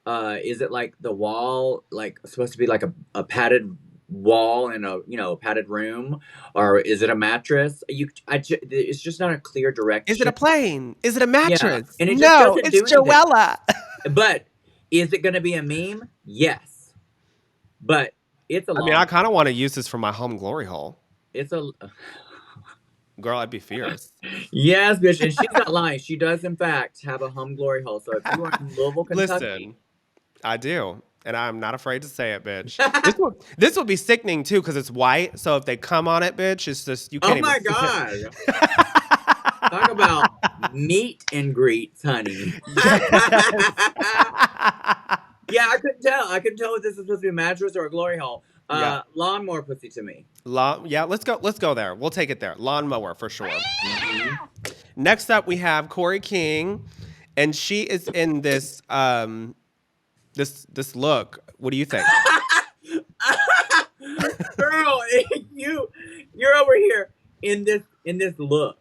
Speaker 2: is it like the wall, like supposed to be like a padded wall in a a padded room, or is it a mattress? It's just not a clear
Speaker 1: Is it
Speaker 2: direction.
Speaker 1: a plane? Is it a
Speaker 2: Yeah,
Speaker 1: mattress?
Speaker 2: and it just
Speaker 1: No,
Speaker 2: doesn't
Speaker 1: it's
Speaker 2: do anything.
Speaker 1: Joella.
Speaker 2: But is it going to be a meme? Yes, but it's a
Speaker 1: I mean, I
Speaker 2: long.
Speaker 1: kind of want to use this for my home glory hole.
Speaker 2: It's a
Speaker 1: Girl, I'd be fierce.
Speaker 2: yes, bitch, and she's not lying. She does in fact have a home glory hole. So if you are in Louisville, Kentucky,
Speaker 1: Listen, I do. And I'm not afraid to say it, bitch. This will be sickening too, because it's white. So if they come on it, bitch, it's just you
Speaker 2: oh
Speaker 1: can't even
Speaker 2: my
Speaker 1: see it.
Speaker 2: god, talk about meet and greets, honey.
Speaker 1: Yes.
Speaker 2: Yeah, I couldn't tell. I couldn't tell if this was supposed to be a mattress or a glory hole.
Speaker 1: Yeah.
Speaker 2: Lawnmower pussy to me.
Speaker 1: Yeah, let's go. Let's go there. We'll take it there. Lawnmower for sure.
Speaker 2: Hmm.
Speaker 1: Next up, we have Corey King, and she is in this look. What do you think?
Speaker 2: Girl, you're over here in this look.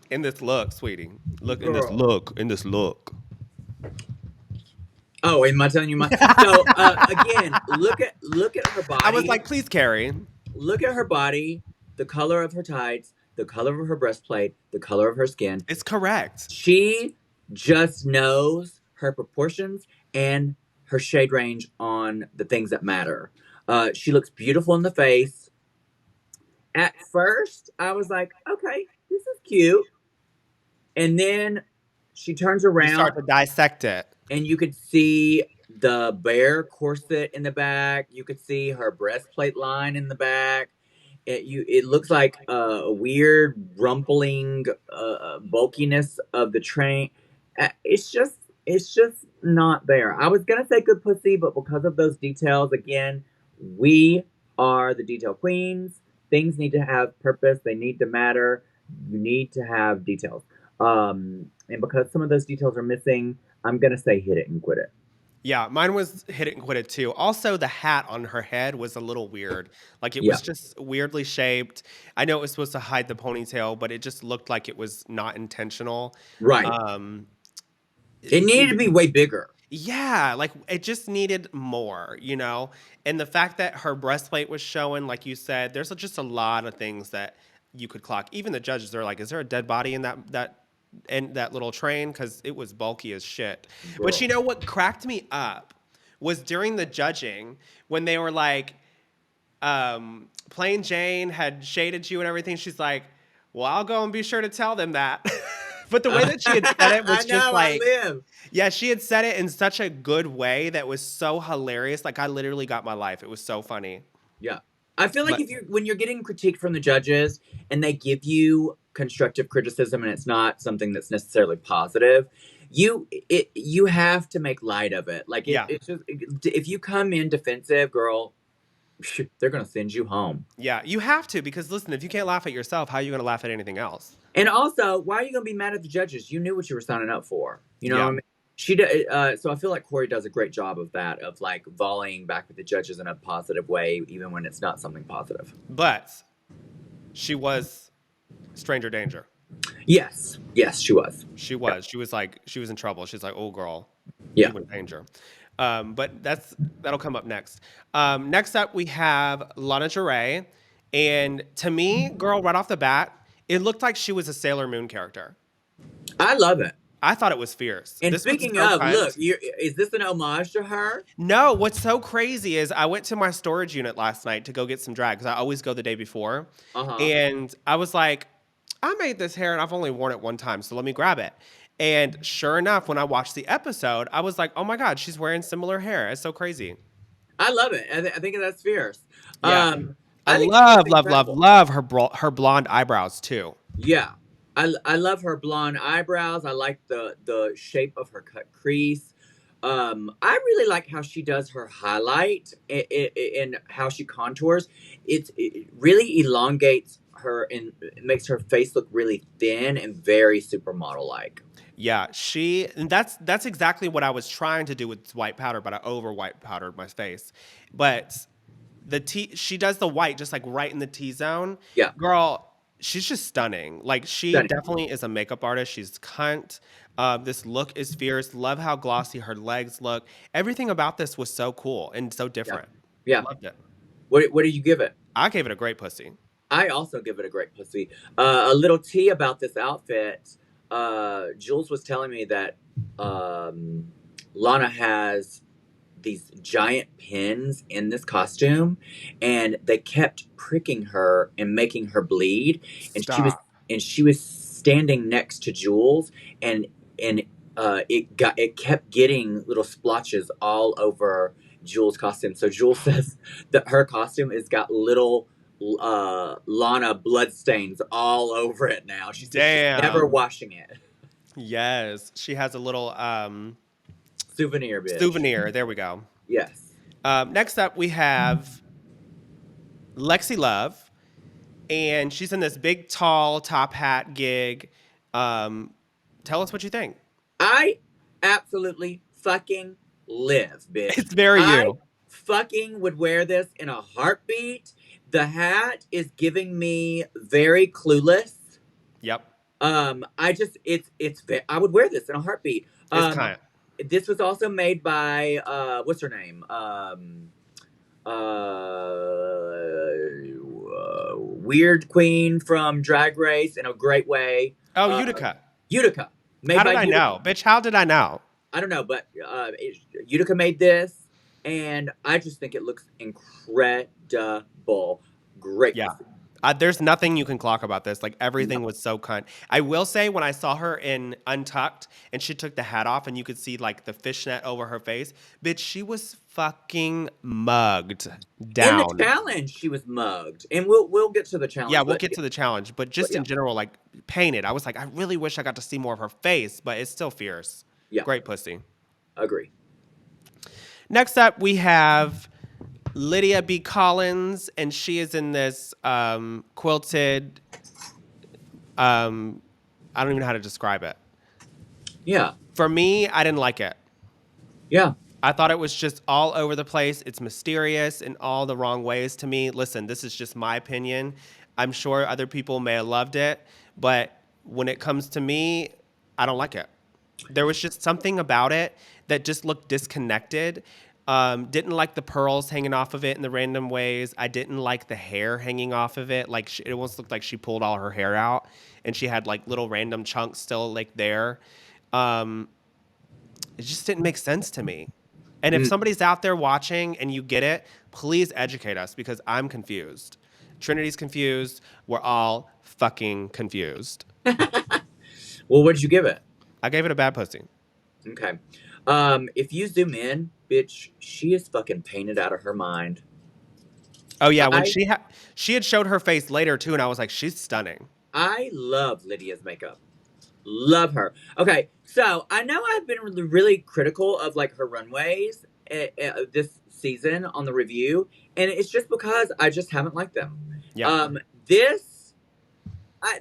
Speaker 1: In this look, sweetie. Look in this
Speaker 2: Girl.
Speaker 1: look. In this look.
Speaker 2: Oh, am I telling you my? So again, look at her
Speaker 1: I was
Speaker 2: body.
Speaker 1: like, please, Carrie.
Speaker 2: Look at her body, the color of her tights, the color of her breastplate, the color of her skin.
Speaker 1: It's correct.
Speaker 2: She just knows her proportions and her shade range on the things that matter. She looks beautiful in the face. At first, I was like, okay, this is cute. And then she turns
Speaker 1: You
Speaker 2: around
Speaker 1: start to dissect it.
Speaker 2: and you could see the bear corset in the back. You could see her breastplate line in the back. It looks like a weird rumpling bulkiness of the train. It's just it's just not there. I was gonna say good pussy, but because of those details, again, we are the detail queens. Things need to have purpose. They need to matter. You need to have details. And because some of those details are missing, I'm gonna say hit it and quit it.
Speaker 1: Yeah, mine was hit it and quit it too. Also, the hat on her head was a little weird. Like it
Speaker 2: Yeah,
Speaker 1: was just weirdly shaped. I know it was supposed to hide the ponytail, but it just looked like it was not intentional.
Speaker 2: right.
Speaker 1: Um,
Speaker 2: It needed to be way bigger.
Speaker 1: yeah, like it just needed more, you know? And the fact that her breastplate was showing, like you said, there's just a lot of things that you could clock. Even the judges, they're like, is there a dead body in that little train? Because it was bulky as shit. But you
Speaker 2: Girl.
Speaker 1: know what cracked me up was during the judging when they were like, Plain Jane had shaded you and everything. She's like, well, I'll go and be sure to tell them that. But the way that she had said it
Speaker 2: I
Speaker 1: was just
Speaker 2: know, I
Speaker 1: like,
Speaker 2: live.
Speaker 1: yeah, she had said it in such a good way that was so hilarious. Like I literally got my life. It was so funny.
Speaker 2: Yeah. I feel like
Speaker 1: But
Speaker 2: if you're when you're getting critique from the judges and they give you constructive criticism and it's not something that's necessarily positive, you have to make light of it. Like
Speaker 1: yeah,
Speaker 2: it's just if you come in defensive, girl, they're gonna send you home.
Speaker 1: yeah, you have to because listen, if you can't laugh at yourself, how are you going to laugh at anything else?
Speaker 2: And also, why are you gonna be mad at the judges? You knew what you were signing up for. You know what I
Speaker 1: Yeah,
Speaker 2: mean? So I feel like Corey does a great job of that, of like volleying back with the judges in a positive way, even when it's not something positive.
Speaker 1: but she was stranger danger.
Speaker 2: Yes, yes, she was.
Speaker 1: She
Speaker 2: Yeah,
Speaker 1: was. She was like she was in trouble. She's like, oh girl,
Speaker 2: yeah.
Speaker 1: you in danger. But that'll come up next. Next up, we have Lana Jarre, and to me, girl, right off the bat, it looked like she was a Sailor Moon character.
Speaker 2: I love it.
Speaker 1: I thought it was fierce.
Speaker 2: And
Speaker 1: This was
Speaker 2: speaking
Speaker 1: so
Speaker 2: of, look,
Speaker 1: cunt.
Speaker 2: is this an homage to her?
Speaker 1: No, what's so crazy is I went to my storage unit last night to go get some drag because I always go the day before.
Speaker 2: Uh huh.
Speaker 1: And I was like, I made this hair and I've only worn it one time, so let me grab it. And sure enough, when I watched the episode, I was like, oh my God, she's wearing similar hair. It's so crazy.
Speaker 2: I love it. I think that's fierce.
Speaker 1: Yeah. I
Speaker 2: I think she looks
Speaker 1: love, love, love,
Speaker 2: incredible.
Speaker 1: love her blonde eyebrows too.
Speaker 2: Yeah, I love her blonde eyebrows. I like the shape of her cut crease. I really like how she does her highlight and how she contours. It really elongates her and it makes her face look really thin and very supermodel like.
Speaker 1: Yeah, and that's exactly what I was trying to do with white powder, but I over white powdered my face. But she does the white just like right in the T zone.
Speaker 2: Yeah,
Speaker 1: Girl, she's just stunning. Like she
Speaker 2: stunning.
Speaker 1: definitely is a makeup artist. She's cunt. This look is fierce. Love how glossy her legs look. Everything about this was so cool and so
Speaker 2: Yeah,
Speaker 1: different.
Speaker 2: yeah.
Speaker 1: Loved it.
Speaker 2: What do you give it?
Speaker 1: I gave it a great pussy.
Speaker 2: I also give it a great pussy. A little tea about this outfit. Jules was telling me that Lana has these giant pins in this costume, and they kept pricking her and making her bleed. And
Speaker 1: Stop.
Speaker 2: she was standing next to Jules, and it kept getting little splotches all over Jules' costume. So Jules says that her costume has got little Lana bloodstains all over it now. She says she's never
Speaker 1: Damn.
Speaker 2: washing it.
Speaker 1: Yes. She has a little
Speaker 2: Souvenir, bitch.
Speaker 1: souvenir. There we go.
Speaker 2: Yes.
Speaker 1: Next up, we have Lexi Love, and she's in this big, tall top hat gig. Tell us what you think.
Speaker 2: I absolutely fucking live, bitch.
Speaker 1: It's very
Speaker 2: I
Speaker 1: you.
Speaker 2: fucking would wear this in a heartbeat. The hat is giving me very clueless.
Speaker 1: Yep.
Speaker 2: I just I would wear this in a heartbeat.
Speaker 1: It's kind of.
Speaker 2: This was also made by what's her name? Weird Queen from Drag Race in a great way.
Speaker 1: Oh,
Speaker 2: Uh,
Speaker 1: Utica.
Speaker 2: Utica,
Speaker 1: How
Speaker 2: made by
Speaker 1: did I
Speaker 2: Utica.
Speaker 1: know? Bitch, how did I know?
Speaker 2: I don't know, but Utica made this, and I just think it looks incredible. Great
Speaker 1: Yeah.
Speaker 2: pussy.
Speaker 1: There's nothing you can clock about this. Like
Speaker 2: No.
Speaker 1: everything was so cunt. I will say when I saw her in Untucked and she took the hat off and you could see like the fishnet over her face, bitch, she was fucking mugged
Speaker 2: In the
Speaker 1: down.
Speaker 2: challenge, she was mugged, and we'll get to the
Speaker 1: Yeah,
Speaker 2: challenge,
Speaker 1: we'll get to the challenge, but just
Speaker 2: yeah,
Speaker 1: in general, like painted, I was like, I really wish I got to see more of her face, but it's still fierce.
Speaker 2: Yeah,
Speaker 1: Great pussy.
Speaker 2: agree.
Speaker 1: Next up, we have Lydia B. Collins, and she is in this quilted. I don't even know how to describe it.
Speaker 2: Yeah,
Speaker 1: For me, I didn't like it.
Speaker 2: yeah.
Speaker 1: I thought it was just all over the place. It's mysterious in all the wrong ways to me. Listen, this is just my opinion. I'm sure other people may have loved it, but when it comes to me, I don't like it. There was just something about it that just looked disconnected. Didn't like the pearls hanging off of it in the random ways. I didn't like the hair hanging off of it. Like it almost looked like she pulled all her hair out, and she had like little random chunks still like there. Um, it just didn't make sense to me. And if
Speaker 2: Mm.
Speaker 1: somebody's out there watching and you get it, please educate us because I'm confused. Trinity's confused. We're all fucking confused.
Speaker 2: Well, what did you give it?
Speaker 1: I gave it a bad pussy.
Speaker 2: Okay. If you zoom in, bitch, she is fucking painted out of her mind.
Speaker 1: Oh yeah, when
Speaker 2: I
Speaker 1: she had showed her face later too, and I was like, she's stunning.
Speaker 2: I love Lydia's makeup. Love her. Okay, so I know I've been really, really critical of like her runways this season on the review, and it's just because I just haven't liked them.
Speaker 1: Yeah.
Speaker 2: This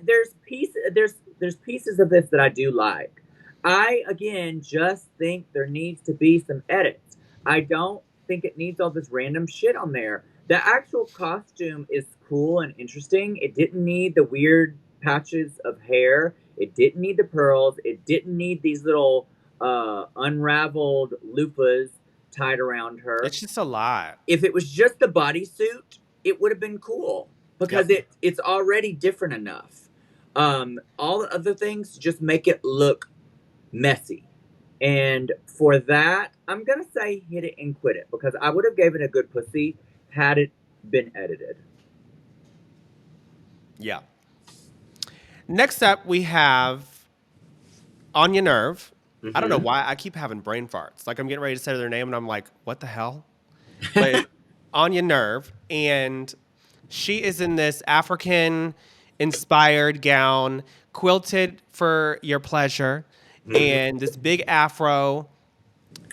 Speaker 2: there's pieces of this that I do like. I again just think there needs to be some edits. I don't think it needs all this random shit on there. The actual costume is cool and interesting. It didn't need the weird patches of hair. It didn't need the pearls. It didn't need these little unraveled loofahs tied around her.
Speaker 1: It's just a lot.
Speaker 2: If it was just the bodysuit, it would have been cool because
Speaker 1: Yep.
Speaker 2: it's already different enough. All the other things just make it look messy. And for that, I'm gonna say hit it and quit it because I would have given it a good pussy had it been edited.
Speaker 1: Yeah. Next up, we have Anya Nerve. I don't know
Speaker 2: Mm-hmm.
Speaker 1: why I keep having brain farts. Like I'm getting ready to say their name, and I'm like, what the hell? But it's Anya Nerve, and she is in this African inspired gown, quilted for your pleasure,
Speaker 2: Mm-hmm.
Speaker 1: and this big afro.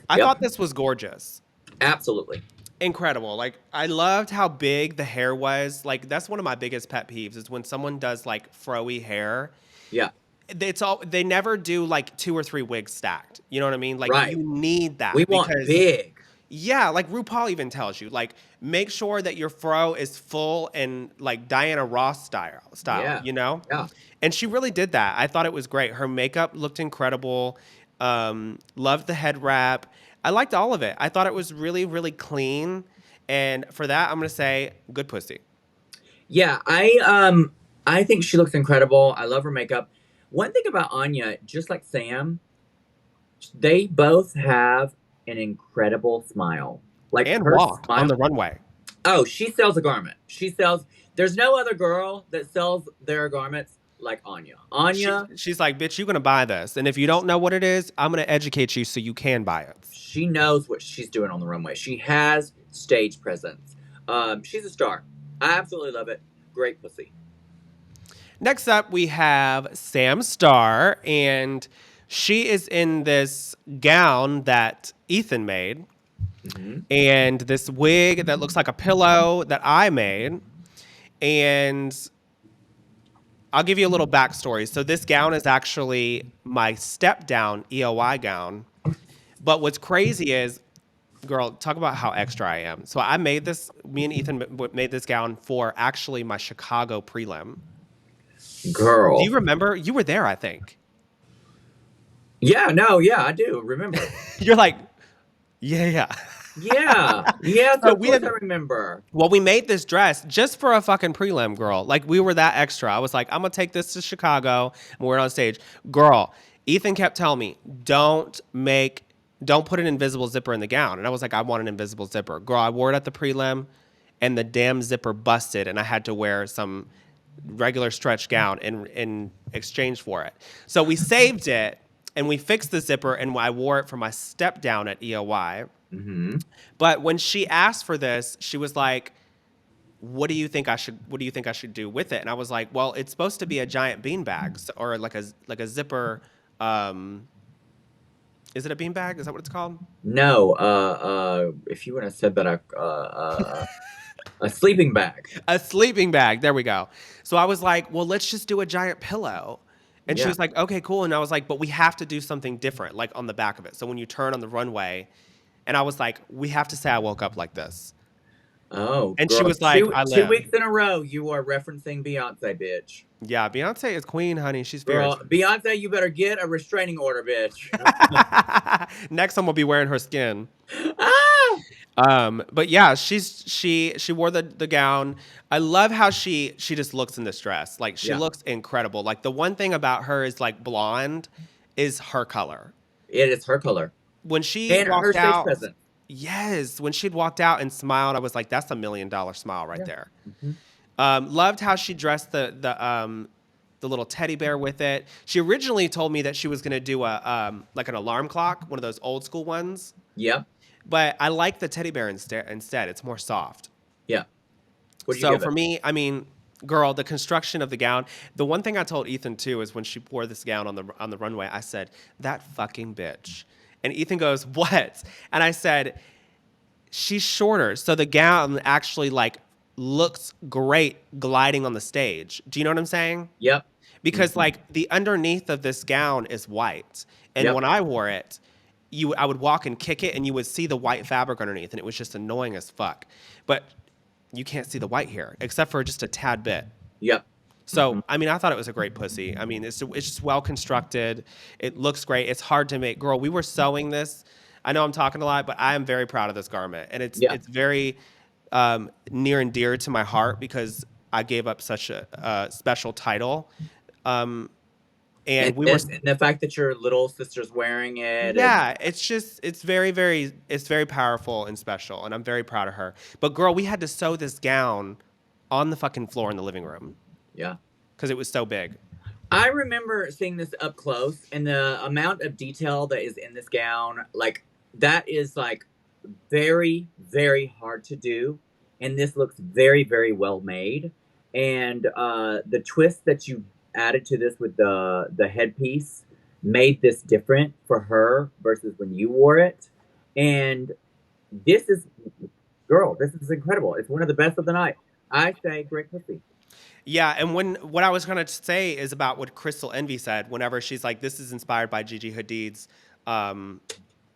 Speaker 1: I
Speaker 2: Yep.
Speaker 1: thought this was gorgeous.
Speaker 2: Absolutely.
Speaker 1: Incredible. Like I loved how big the hair was. Like that's one of my biggest pet peeves is when someone does like froey hair.
Speaker 2: Yeah.
Speaker 1: It's all they never do like two or three wigs stacked. You know what I mean? Like you
Speaker 2: Right.
Speaker 1: need
Speaker 2: We
Speaker 1: that
Speaker 2: want
Speaker 1: because
Speaker 2: big.
Speaker 1: yeah, like RuPaul even tells you, like make sure that your fro is full and like Diana Ross style,
Speaker 2: Yeah.
Speaker 1: you know?
Speaker 2: Yeah.
Speaker 1: And she really did that. I thought it was great. Her makeup looked incredible. Loved the head wrap. I liked all of it. I thought it was really, really clean. And for that, I'm gonna say good pussy.
Speaker 2: Yeah, I think she looks incredible. I love her makeup. One thing about Anya, just like Sam, they both have an incredible smile. Like
Speaker 1: And
Speaker 2: her
Speaker 1: walk on
Speaker 2: smile.
Speaker 1: the runway.
Speaker 2: Oh, she sells a garment. She sells. There's no other girl that sells their garments like Anya. Anya,
Speaker 1: She's like, bitch, you're gonna buy this. And if you don't know what it is, I'm gonna educate you so you can buy it.
Speaker 2: she knows what she's doing on the runway. She has stage presence. She's a star. I absolutely love it. Great pussy.
Speaker 1: Next up, we have Sam Starr, and she is in this gown that Ethan made,
Speaker 2: Hmm.
Speaker 1: and this wig that looks like a pillow that I made. And I'll give you a little backstory. So, this gown is actually my step down EOI gown. But what's crazy is, girl, talk about how extra I am. So, I made this, me and Ethan made this gown for actually my Chicago prelim. Do
Speaker 2: Girl.
Speaker 1: you remember? You were there, I think.
Speaker 2: Yeah, no, yeah, I do remember.
Speaker 1: You're like, yeah, yeah.
Speaker 2: Yeah, yes,
Speaker 1: So
Speaker 2: of
Speaker 1: we
Speaker 2: course I
Speaker 1: had,
Speaker 2: remember.
Speaker 1: well, we made this dress just for a fucking prelim, girl. Like we were that extra. I was like, I'm gonna take this to Chicago and we're on stage. Girl, Ethan kept telling me, don't put an invisible zipper in the gown. And I was like, I want an invisible zipper. Girl, I wore it at the prelim and the damn zipper busted and I had to wear some regular stretch gown in exchange for it. So we saved it and we fixed the zipper and I wore it for my step down at EOY.
Speaker 2: Hmm.
Speaker 1: But when she asked for this, she was like, what do you think I should do with it?" And I was like, "Well, it's supposed to be a giant beanbag or like a zipper Is it a beanbag? Is that what it's called?
Speaker 2: No, if you would have said that, a sleeping bag.
Speaker 1: A sleeping bag. There we go. So I was like, well, let's just do a giant pillow. And she
Speaker 2: Yeah.
Speaker 1: was like, okay, cool. And I was like, but we have to do something different, like on the back of it. So when you turn on the runway, and I was like, we have to say I woke up like this.
Speaker 2: Oh,
Speaker 1: And she
Speaker 2: girl,
Speaker 1: was like, I
Speaker 2: two
Speaker 1: live.
Speaker 2: weeks in a row, you are referencing Beyonce, bitch.
Speaker 1: Yeah, Beyonce is queen, honey. She's fierce.
Speaker 2: Girl, Beyonce, you better get a restraining order, bitch.
Speaker 1: Next time we'll be wearing her skin.
Speaker 2: Ah!
Speaker 1: But yeah, she wore the gown. I love how she just looks in this dress. Like she
Speaker 2: Yeah,
Speaker 1: looks incredible. Like the one thing about her is like blonde is her color.
Speaker 2: it is her color
Speaker 1: When she
Speaker 2: and her
Speaker 1: walked
Speaker 2: stage
Speaker 1: out,
Speaker 2: presence.
Speaker 1: yes, when she'd walked out and smiled, I was like, that's $1 million smile right
Speaker 2: Yeah.
Speaker 1: there.
Speaker 2: Hmm.
Speaker 1: Loved how she dressed the little teddy bear with it. She originally told me that she was gonna do a like an alarm clock, one of those old school ones.
Speaker 2: Yep.
Speaker 1: But I like the teddy bear instead. It's more soft.
Speaker 2: Yeah. What do you
Speaker 1: So
Speaker 2: give
Speaker 1: for
Speaker 2: it?
Speaker 1: me, I mean, girl, the construction of the gown. The one thing I told Ethan too is when she wore this gown on the runway, I said, "That fucking bitch." And Ethan goes, "What?" And I said, "She's shorter, so the gown actually like looks great gliding on the stage." Do you know what I'm saying?
Speaker 2: Yep.
Speaker 1: Because
Speaker 2: Hmm.
Speaker 1: like the underneath of this gown is white, and
Speaker 2: Yep.
Speaker 1: when I wore it, I would walk and kick it, and you would see the white fabric underneath, and it was just annoying as fuck. But you can't see the white here except for just a tad bit.
Speaker 2: Yep. Hmm.
Speaker 1: So I mean, I thought it was a great pussy. I mean, it's just well constructed. It looks great. It's hard to make. Girl, we were sewing this. I know I'm talking a lot, but I am very proud of this garment, and
Speaker 2: Yeah.
Speaker 1: it's very near and dear to my heart because I gave up such a special title. Um,
Speaker 2: And
Speaker 1: and we were
Speaker 2: this, and the fact that your little sister's wearing it, and
Speaker 1: yeah, it's just it's very powerful and special, and I'm very proud of her. But girl, we had to sew this gown on the fucking floor in the living room
Speaker 2: yeah.
Speaker 1: because it was so big.
Speaker 2: I remember seeing this up close, and the amount of detail that is in this gown, like that is like very, very hard to do. And this looks very, very well made. And the twist that you added to this with the headpiece made this different for her versus when you wore it. And this is, girl, this is incredible. It's one of the best of the night. I say great pussy.
Speaker 1: Yeah, and what I was gonna say is about what Crystal Envy said whenever she's like, "This is inspired by Gigi Hadid's um,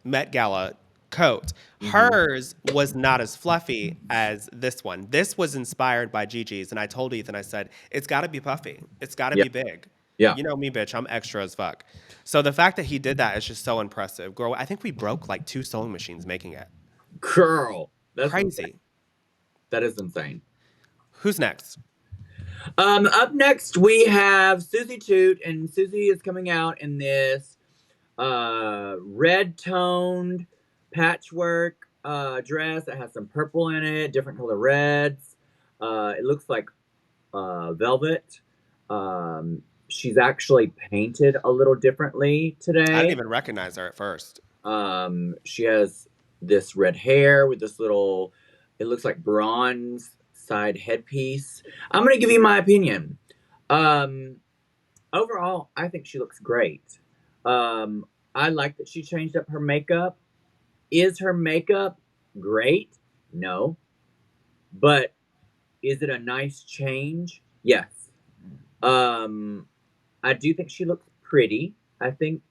Speaker 1: Met Gala coat."
Speaker 2: Hmm.
Speaker 1: Hers was not as fluffy as this one. This was inspired by Gigi's, and I told Ethan, I said, "It's got to be puffy. It's got to
Speaker 2: Yeah.
Speaker 1: be big."
Speaker 2: Yeah.
Speaker 1: You know me, bitch. I'm extra as fuck. So the fact that he did that is just so impressive, girl. I think we broke like 2 sewing machines making it.
Speaker 2: Girl, that's insane.
Speaker 1: Crazy.
Speaker 2: That is insane.
Speaker 1: Who's next?
Speaker 2: Up next we have Susie Toot, and Susie is coming out in this red toned patchwork dress that has some purple in it, different color reds. It looks like velvet. She's actually painted a little differently
Speaker 1: I didn't
Speaker 2: today.
Speaker 1: even recognize her at first.
Speaker 2: She has this red hair with this little, it looks like bronze side headpiece. I'm gonna give you my opinion. Um, Overall, I think she looks great. Um, I like that she changed up her makeup. Is her makeup great? No. But is it a nice change? Yes. Um, I do think she looks pretty. I think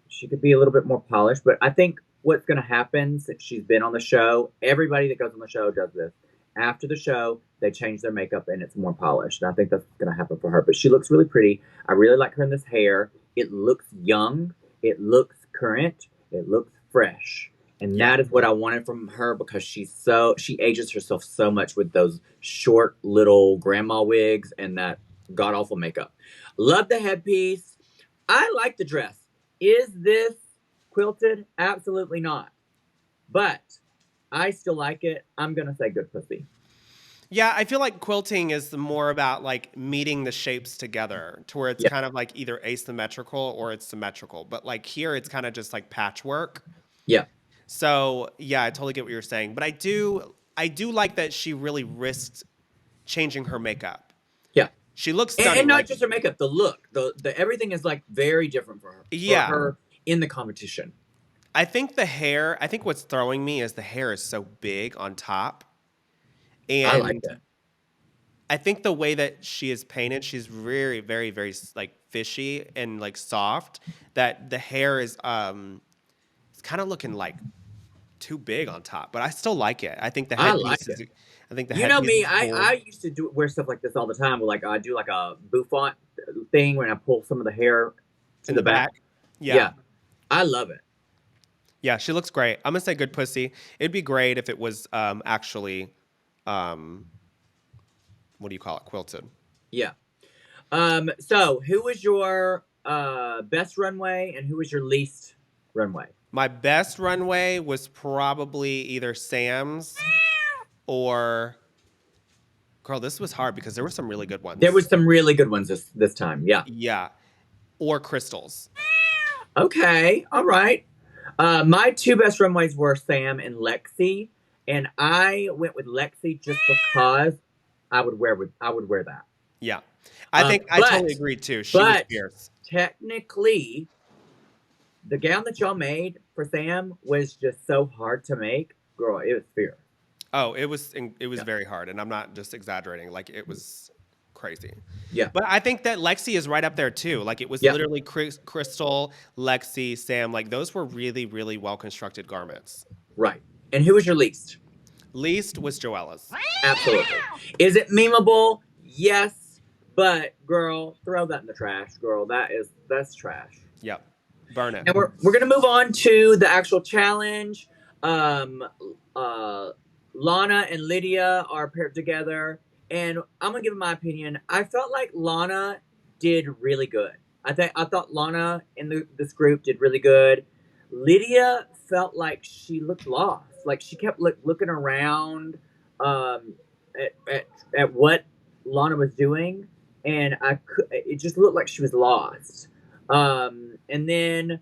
Speaker 2: she could be a little bit more polished, but I think what's going to happen since she's been on the show, everybody that goes on the show does this. After the show, they change their makeup and it's more polished. And I think that's going to happen for her. But she looks really pretty. I really like her in this hair. It looks young. It looks current. It looks fresh. And
Speaker 1: Yeah.
Speaker 2: that is what I wanted from her because she ages herself so much with those short little grandma wigs and that god awful makeup. Love the headpiece. I like the dress. Is this quilted? Absolutely not. But I still like it. I'm gonna say good pussy.
Speaker 1: Yeah, I feel like quilting is more about like meeting the shapes together to where it's
Speaker 2: Yeah,
Speaker 1: kind of like either asymmetrical or it's symmetrical. But like here, it's kind of just like patchwork.
Speaker 2: yeah,
Speaker 1: So yeah, I totally get what you're saying. But I do like that she really risked changing her makeup.
Speaker 2: yeah.
Speaker 1: She looks
Speaker 2: And
Speaker 1: stunning.
Speaker 2: not
Speaker 1: Like
Speaker 2: just her makeup, the look, the everything is like very different for
Speaker 1: yeah,
Speaker 2: her in the competition.
Speaker 1: I think the hair. I think what's throwing me is the hair is so big on top,
Speaker 2: I like
Speaker 1: and
Speaker 2: that.
Speaker 1: I think the way that she is painted, she's very, very, very like fishy and like soft. That the hair is it's kind of looking like too big on top, but I still like it. I think the
Speaker 2: I like
Speaker 1: headpiece
Speaker 2: it.
Speaker 1: is. I think the
Speaker 2: You know
Speaker 1: headpiece
Speaker 2: me,
Speaker 1: is
Speaker 2: I
Speaker 1: cool.
Speaker 2: I used to wear stuff like this all the time. Where like I do like a bouffant thing when I pull some of the hair to
Speaker 1: In
Speaker 2: the
Speaker 1: the
Speaker 2: back.
Speaker 1: back. Yeah.
Speaker 2: Yeah, I love it.
Speaker 1: Yeah, she looks great. I'm gonna say good pussy. It'd be great if it was actually um what do you call it? Quilted.
Speaker 2: Yeah. So who was your best runway and who was your least runway?
Speaker 1: My best runway was probably either Sam's or girl, this was hard because there were some really good
Speaker 2: There
Speaker 1: ones.
Speaker 2: was some really good ones this time. Yeah.
Speaker 1: Yeah. Or Crystals.
Speaker 2: Okay. All right. My two best runways were Sam and Lexi, and I went with Lexi just because I would wear that.
Speaker 1: Yeah. I think I totally
Speaker 2: But
Speaker 1: agreed too. She was
Speaker 2: but
Speaker 1: fierce.
Speaker 2: technically, the gown that y'all made for Sam was just so hard to make. Girl, it was fierce.
Speaker 1: Oh, it was
Speaker 2: Yeah.
Speaker 1: very hard, and I'm not just exaggerating. Like it was crazy.
Speaker 2: Yeah.
Speaker 1: But I think that Lexi is right up there too. Like it was
Speaker 2: Yeah.
Speaker 1: literally Crystal, Lexi, Sam. Like those were really, really well constructed garments.
Speaker 2: Right. And who was your least?
Speaker 1: Least was Joella's.
Speaker 2: Absolutely. Is it memeable? Yes. But girl, throw that in the trash, girl. That's trash.
Speaker 1: Yep. Burn it.
Speaker 2: And we're gonna move on to the actual challenge. Um, uh, Lana and Lydia are paired together, and I'm gonna give my opinion. I felt like Lana did really good. I thought Lana in this group did really good. Lydia felt like she looked lost. Like she kept looking around um, at what Lana was doing, and it just looked like she was lost. And then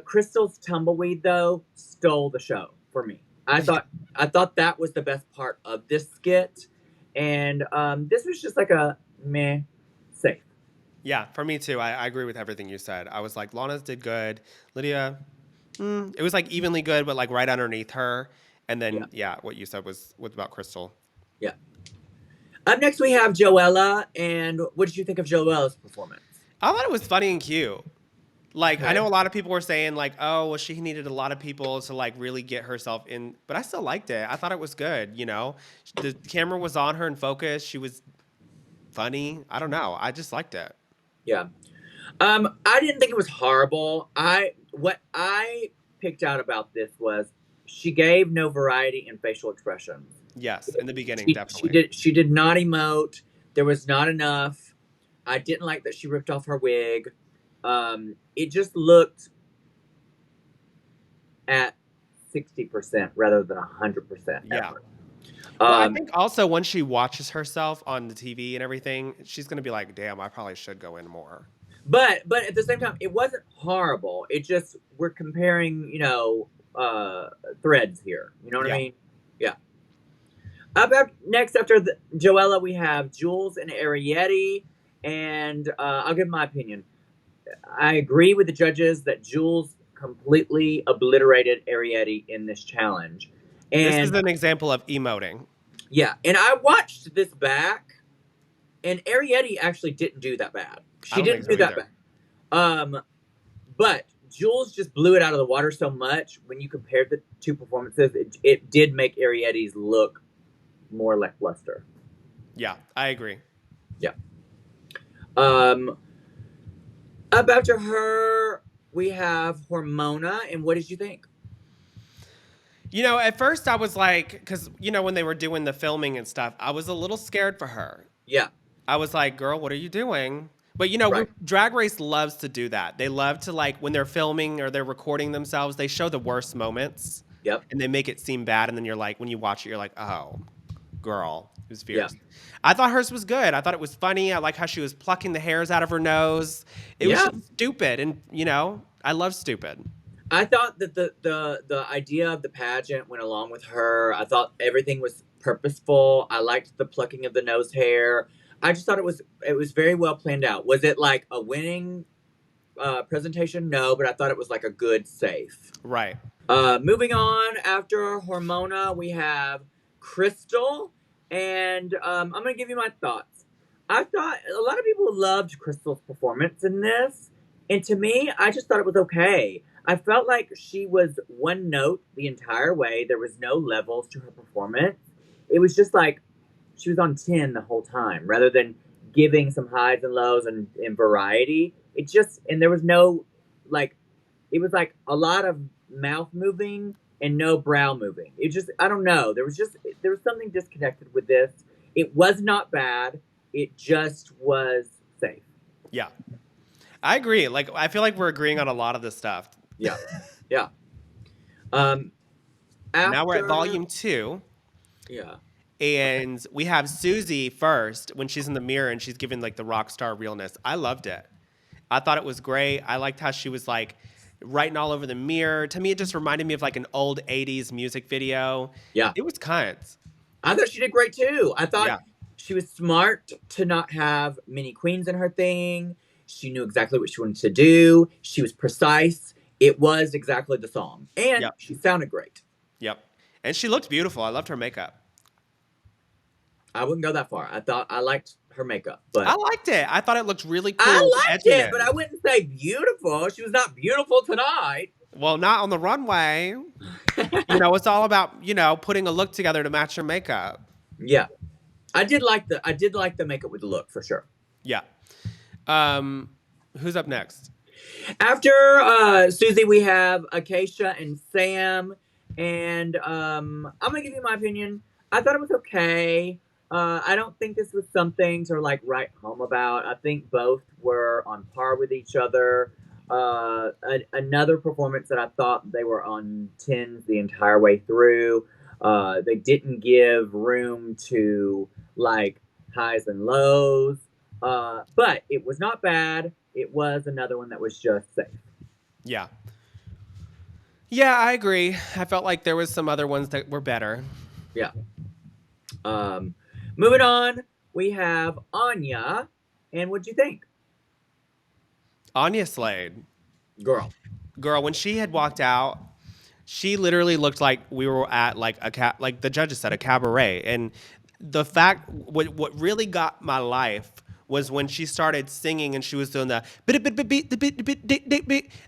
Speaker 2: Crystal's tumbleweed though stole the show for me. I thought that was the best part of this skit, and this was just like a meh safe.
Speaker 1: Yeah, for me too. I agree with everything you said. I was like, Lana's did good. Lydia, it was like evenly good, but like right underneath her. And
Speaker 2: Yeah,
Speaker 1: then, yeah, what you said was about Crystal.
Speaker 2: yeah. Up next we have Joella, and what did you think of Joella's performance?
Speaker 1: I thought it was funny and cute. Like, I
Speaker 2: Okay.
Speaker 1: know a lot of people were saying, like, oh, well, she needed a lot of people to, like, really get herself in. But I still liked it. I thought it was good, you know? The camera was on her in focus. She was funny. I don't know. I just liked it.
Speaker 2: Yeah. I didn't think it was horrible. What I picked out about this was she gave no variety in facial expressions.
Speaker 1: Yes, in the beginning, definitely.
Speaker 2: She did not emote. There was not enough. I didn't like that she ripped off her wig. It just looked at 60% rather than 100%
Speaker 1: Yeah.
Speaker 2: effort.
Speaker 1: Well, I
Speaker 2: Um,
Speaker 1: think also once she watches herself on the TV and everything, she's going to be like, damn, I probably should go in more.
Speaker 2: but at the same time, it wasn't horrible. It just we're comparing, threads here. You know what I
Speaker 1: Yeah.
Speaker 2: mean? Yeah. Up next after Joella, we have Jules and Arietti, and I'll give my opinion. I agree with the judges that Jules completely obliterated Arietti in this challenge,
Speaker 1: This is
Speaker 2: and
Speaker 1: an example of emoting.
Speaker 2: yeah, and I watched this back, and Arietti actually didn't do that bad.
Speaker 1: I
Speaker 2: She
Speaker 1: don't think
Speaker 2: didn't
Speaker 1: so
Speaker 2: do that
Speaker 1: either.
Speaker 2: bad. But Jules just blew it out of the water so much. When you compared the two performances, it did make Arietti's look more lackluster.
Speaker 1: Yeah, I agree.
Speaker 2: Yeah. Um, up after her, we have Hormona, and what did you think?
Speaker 1: You know, at first I was like, because, you know, when they were doing the filming and stuff, I was a little scared for her.
Speaker 2: Yeah.
Speaker 1: I was like, girl, what are you doing? But, you know,
Speaker 2: Right.
Speaker 1: Drag Race loves to do that. They love to, like, when they're filming or they're recording themselves, they show the worst moments
Speaker 2: Yep.
Speaker 1: and they make it seem bad. And then you're like, when you watch it, you're like, oh, girl, it was
Speaker 2: Yeah.
Speaker 1: fierce. I thought hers was good. I thought it was funny. I like how she was plucking the hairs out of her nose. It was
Speaker 2: Yeah.
Speaker 1: just stupid. And, you know, I love stupid.
Speaker 2: I thought that the idea of the pageant went along with her. I thought everything was purposeful. I liked the plucking of the nose hair. I just thought it was very well planned out. Was it like a winning presentation? No, but I thought it was like a good safe.
Speaker 1: Right.
Speaker 2: Moving on, after Hormona, we have Crystal, and I'm gonna give you my thoughts. I thought a lot of people loved Crystal's performance in this, and to me, I just thought it was okay. I felt like she was one note the entire way. There was no levels to her performance. It was just like she was on 10 the whole time, rather than giving some highs and lows and variety. It just, and there was no, like, it was like a lot of mouth moving and no brow moving. It just, I don't know. There was something disconnected with this. It was not bad. It just was safe.
Speaker 1: Yeah. I agree. Like, I feel like we're agreeing on a lot of this stuff.
Speaker 2: Yeah. Yeah. Um,
Speaker 1: Now we're at
Speaker 2: after,
Speaker 1: volume 2.
Speaker 2: yeah.
Speaker 1: And we have Susie first when she's in the mirror and she's giving like the rock star realness. I loved it. I thought it was great. I liked how she was like writing all over the mirror. To me, it just reminded me of like an old 80s music video.
Speaker 2: Yeah.
Speaker 1: It was kind.
Speaker 2: I thought she did great too. I thought
Speaker 1: Yeah.
Speaker 2: she was smart to not have many queens in her thing. She knew exactly what she wanted to do. She was precise. It was exactly the song. And
Speaker 1: Yep.
Speaker 2: she sounded great.
Speaker 1: Yep. And she looked beautiful. I loved her makeup.
Speaker 2: I wouldn't go that far. I thought I liked her makeup,
Speaker 1: I
Speaker 2: but
Speaker 1: liked it. I thought it looked really cool.
Speaker 2: I
Speaker 1: with
Speaker 2: liked it,
Speaker 1: edginess.
Speaker 2: but I wouldn't say beautiful. She was not beautiful tonight.
Speaker 1: Well, not on the runway. It's all about, putting a look together to match your makeup.
Speaker 2: Yeah. I did like the makeup with the look for sure.
Speaker 1: Yeah. Who's up next?
Speaker 2: After Susie, we have Acacia and Sam, and I'm gonna give you my opinion. I thought it was okay. I don't think this was something to like write home about. I think both were on par with each other. Another performance that I thought they were on tens the entire way through. They didn't give room to like highs and lows. But it was not bad. It was another one that was just safe.
Speaker 1: Yeah. Yeah, I agree. I felt like there was some other ones that were better.
Speaker 2: Yeah. Moving on, we have Anya. And what'd you think?
Speaker 1: Anya Slade.
Speaker 2: Girl.
Speaker 1: Girl, when she had walked out, she literally looked like we were at like like the judges said, a cabaret. And the fact, what really got my life was when she started singing and she was doing the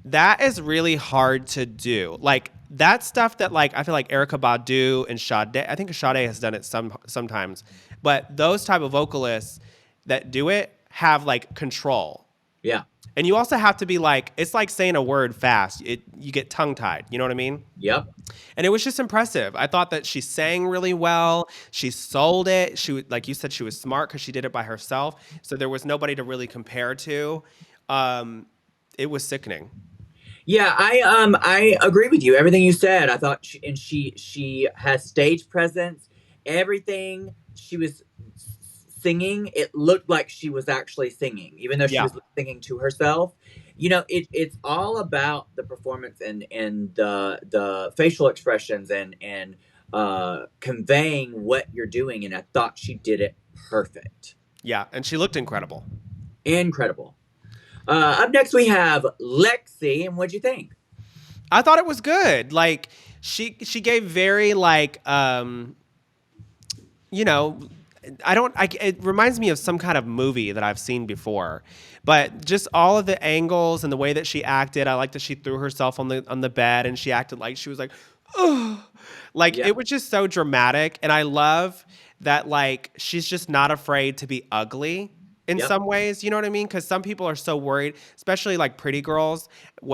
Speaker 1: that is really hard to do. Like that stuff that like I feel like Erykah Badu and Sade, I think Sade has done it sometimes, but those type of vocalists that do it have like control.
Speaker 2: Yeah.
Speaker 1: And you also have to be like, it's like saying a word fast. You get tongue tied. You know what I mean?
Speaker 2: Yep.
Speaker 1: And it was just impressive. I thought that she sang really well. She sold it. Like you said, she was smart because she did it by herself. So there was nobody to really compare to. It was sickening.
Speaker 2: Yeah, I agree with you. Everything you said. I thought she has stage presence. Everything she was singing, it looked like she was actually singing, even though she
Speaker 1: Yeah.
Speaker 2: was singing to herself. It's all about the performance and the facial expressions and conveying what you're doing. And I thought she did it perfect.
Speaker 1: Yeah. And she looked incredible.
Speaker 2: Incredible. Up next we have Lexi, and what'd you think?
Speaker 1: I thought it was good. Like she gave very like it reminds me of some kind of movie that I've seen before. But just all of the angles and the way that she acted, I like that she threw herself on the bed and she acted like she was like, oh, like
Speaker 2: Yeah.
Speaker 1: it was just so dramatic. And I love that like she's just not afraid to be ugly in
Speaker 2: Yep.
Speaker 1: some ways. You know what I mean? Because some people are so worried, especially like pretty girls.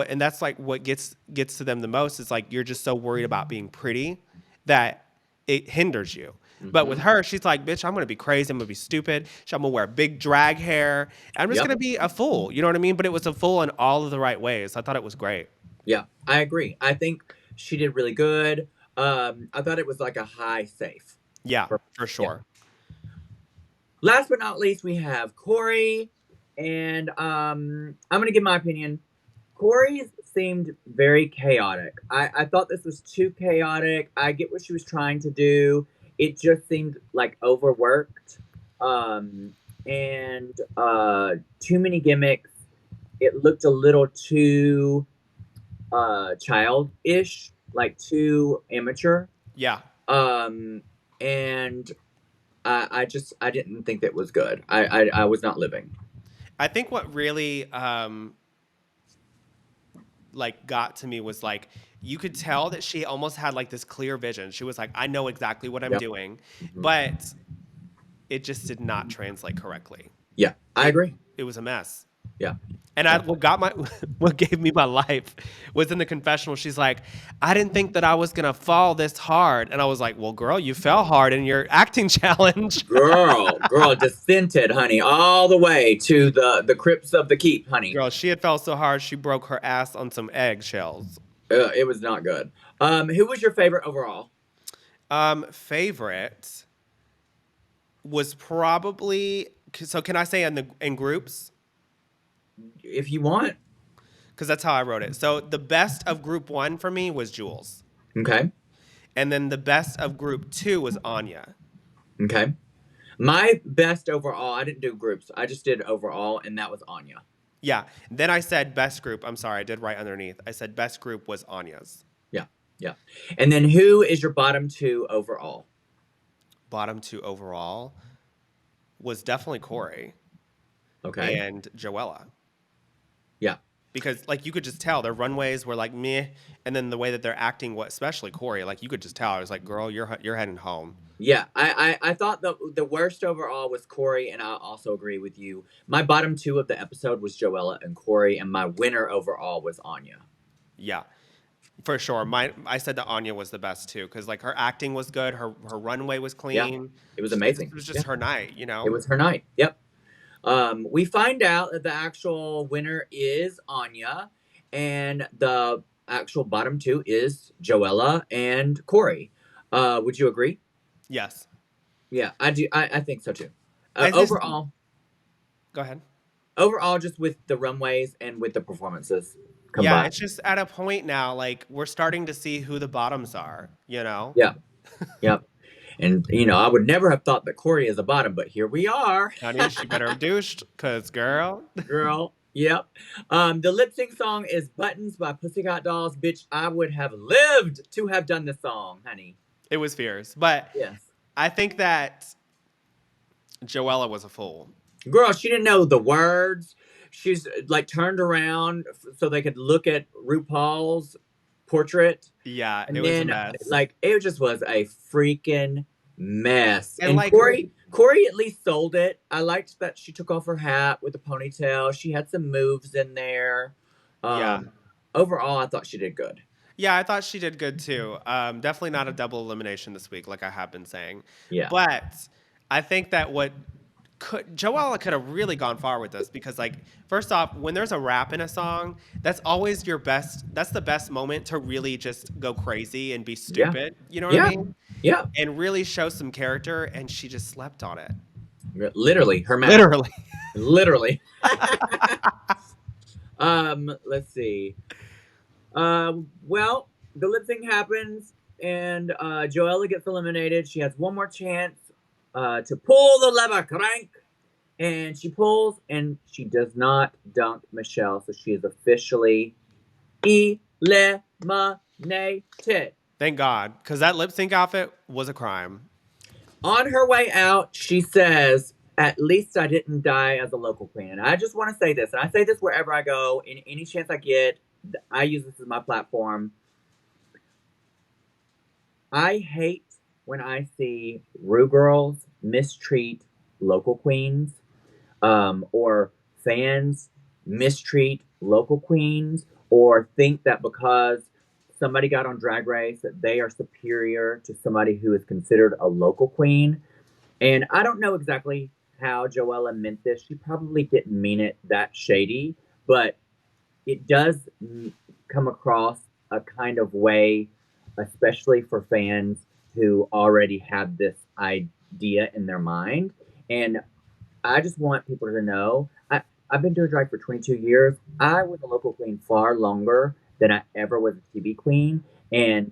Speaker 1: And that's like what gets to them the most is like you're just so worried about being pretty that it hinders you. But with her, she's like, bitch, I'm going to be crazy. I'm going to be stupid. I'm going to wear big drag hair. I'm just
Speaker 2: Yep.
Speaker 1: going to be a fool. You know what I mean? But it was a fool in all of the right ways. I thought it was great.
Speaker 2: Yeah, I agree. I think she did really good. I thought it was like a high safe.
Speaker 1: Yeah, for sure.
Speaker 2: Last but not least, we have Corey, and I'm gonna give my opinion. Corey seemed very chaotic. I thought this was too chaotic. I get what she was trying to do. It just seemed like overworked, and too many gimmicks. it looked a little too childish, like too amateur.
Speaker 1: Yeah.
Speaker 2: Um, and I didn't think that was good. I was not living.
Speaker 1: I think what really like got to me was like you could tell that she almost had like this clear vision. She was like, I know exactly what I'm
Speaker 2: Yep.
Speaker 1: doing,
Speaker 2: Mhm.
Speaker 1: but it just did not translate correctly.
Speaker 2: Yeah, I
Speaker 1: It
Speaker 2: agree.
Speaker 1: it was a mess.
Speaker 2: Yeah,
Speaker 1: And I
Speaker 2: yeah.
Speaker 1: what got my what gave me my life was in the confessional. She's like, I didn't think that I was gonna fall this hard. And I was like, well, girl, you fell hard in your acting challenge.
Speaker 2: Girl, descended, honey, all the way to the crypts of the keep, honey.
Speaker 1: Girl, she had fell so hard she broke her ass on some eggshells.
Speaker 2: It was not good. Who was your favorite overall?
Speaker 1: Favorite was probably so can I say in groups?
Speaker 2: If you want.
Speaker 1: Because that's how I wrote it. So the best of group one for me was Jules.
Speaker 2: Okay.
Speaker 1: And then the best of group two was Anya.
Speaker 2: Okay. My best overall, I didn't do groups. I just did overall, and that was Anya.
Speaker 1: Yeah. Then I said best group. I'm sorry, I did write underneath. I said best group was Anya's.
Speaker 2: Yeah. Yeah. And then who is your bottom two overall?
Speaker 1: Bottom two overall was definitely Corey
Speaker 2: Okay.
Speaker 1: and Joella.
Speaker 2: Yeah.
Speaker 1: Because like you could just tell their runways were like meh, and then the way that they're acting, what especially Corey, like you could just tell. I was like, girl, you're heading home.
Speaker 2: Yeah. I thought the worst overall was Corey, and I also agree with you. My bottom two of the episode was Joella and Corey, and my winner overall was Anya.
Speaker 1: Yeah, for sure. I said that Anya was the best too, because like her acting was good, her runway was
Speaker 2: Yeah.
Speaker 1: clean.
Speaker 2: It was
Speaker 1: It
Speaker 2: amazing.
Speaker 1: was
Speaker 2: Yeah.
Speaker 1: just her night, you
Speaker 2: It
Speaker 1: know.
Speaker 2: was her night. Yep. We find out that the actual winner is Anya, and the actual bottom two is Joella and Corey. Would you agree?
Speaker 1: Yes,
Speaker 2: Yeah, I do. I think so too.
Speaker 1: I just
Speaker 2: Overall,
Speaker 1: go ahead.
Speaker 2: just with the runways and with the performances
Speaker 1: Yeah,
Speaker 2: combined.
Speaker 1: it's just at a point now, like we're starting to see who the bottoms are, you know.
Speaker 2: Yeah, yep. And I would never have thought that Corey is a bottom, but here we are.
Speaker 1: Honey, she better have douched, cause girl,
Speaker 2: Girl. Yep. The lip sync song is Buttons by Pussycat Dolls. Bitch, I would have lived to have done this song, honey.
Speaker 1: it was fierce. But
Speaker 2: Yes.
Speaker 1: I think that Joella was a fool.
Speaker 2: Girl, she didn't know the words. She's like turned around so they could look at RuPaul's portrait.
Speaker 1: Yeah, it
Speaker 2: And
Speaker 1: was a
Speaker 2: then
Speaker 1: mess.
Speaker 2: like it just was a freaking mess.
Speaker 1: And
Speaker 2: And
Speaker 1: like,
Speaker 2: Corey at least sold it. I liked that she took off her hat with the ponytail. She had some moves in there.
Speaker 1: yeah,
Speaker 2: Overall, I thought she did good.
Speaker 1: yeah, I thought she did good too. Definitely not a double elimination this week, like I have been saying.
Speaker 2: Yeah.
Speaker 1: But I think that what Joella could have really gone far with this because, like, first off, when there's a rap in a song, that's always your best. That's the best moment to really just go crazy and be
Speaker 2: Yeah.
Speaker 1: stupid. You know what I
Speaker 2: Yeah.
Speaker 1: mean?
Speaker 2: Yeah.
Speaker 1: And really show some character. And she just slept on it.
Speaker 2: Literally, her mouth.
Speaker 1: Literally.
Speaker 2: Literally. Let's see. Well, the lip sync happens, and Joella gets eliminated. She has one more chance to pull the lever crank, and she pulls, and she does not dunk Michelle, so she is officially eliminated.
Speaker 1: Thank God, because that lip sync outfit was a crime.
Speaker 2: On her way out, she says, "At least I didn't die as a local queen." And I just want to say this, and I say this wherever I go, in any chance I get. I use this as my platform. I hate when I see Rue girls mistreat local queens, or fans mistreat local queens, or think that because somebody got on Drag Race that they are superior to somebody who is considered a local queen. And I don't know exactly how Joella meant this. She probably didn't mean it that shady, but it does come across a kind of way, especially for fans who already have this idea in their mind. And I just want people to know I've been doing drag for 22 years. I was a local queen far longer than I ever was a TV queen. And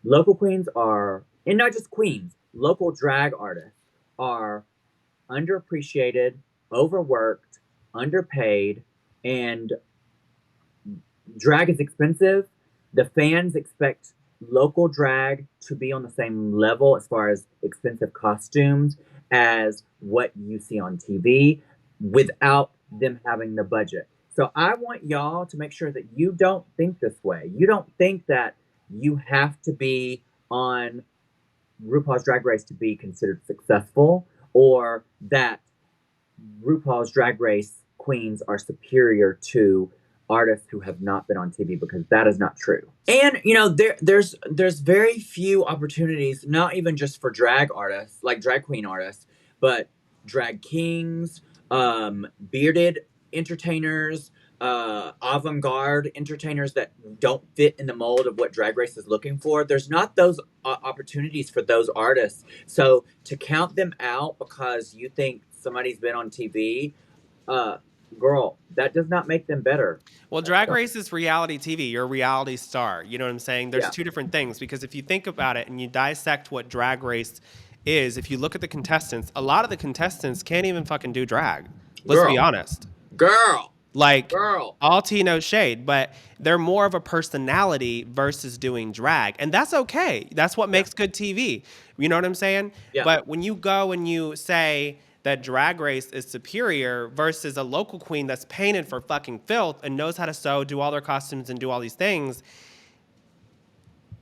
Speaker 2: local queens are, and not just queens, local drag artists are underappreciated, overworked, underpaid, And drag is expensive. The fans expect local drag to be on the same level as far as expensive costumes as what you see on TV without them having the budget. So I want y'all to make sure that you don't think this way. You don't think that you have to be on RuPaul's Drag Race to be considered successful, or that RuPaul's Drag Race queens are superior to artists who have not been on TV, because that is not true. And you know, there's very few opportunities, not even just for drag artists, like drag queen artists, but drag kings, bearded entertainers, avant-garde entertainers that don't fit in the mold of what Drag Race is looking for. There's not those opportunities for those artists. So to count them out because you think somebody's been on TV, girl, that does not make them better.
Speaker 1: Well, Drag Race is reality TV. You're a reality star. You know what I'm saying? There's
Speaker 2: Yeah.
Speaker 1: two different things, because if you think about it and you dissect what Drag Race is, if you look at the contestants, a lot of the contestants can't even fucking do drag. Let's be
Speaker 2: Girl.
Speaker 1: honest.
Speaker 2: Girl.
Speaker 1: Like,
Speaker 2: Girl.
Speaker 1: all tea, no shade, but they're more of a personality versus doing drag. And that's okay. That's what makes good TV. You know what I'm saying?
Speaker 2: Yeah.
Speaker 1: But when you go and you say that Drag Race is superior versus a local queen that's painted for fucking filth and knows how to sew, do all their costumes, and do all these things,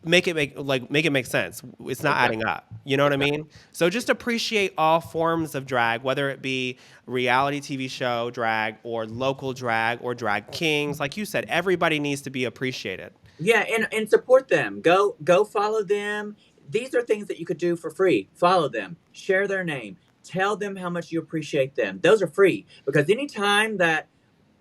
Speaker 1: make it make sense. It's not adding up. You know what I mean? So just appreciate all forms of drag, whether it be reality TV show drag or local drag or drag kings. Like you said, everybody needs to be appreciated.
Speaker 2: Yeah, and support them. Go follow them. These are things that you could do for free. Follow them. Share their name. Tell them how much you appreciate them. Those are free, because anytime that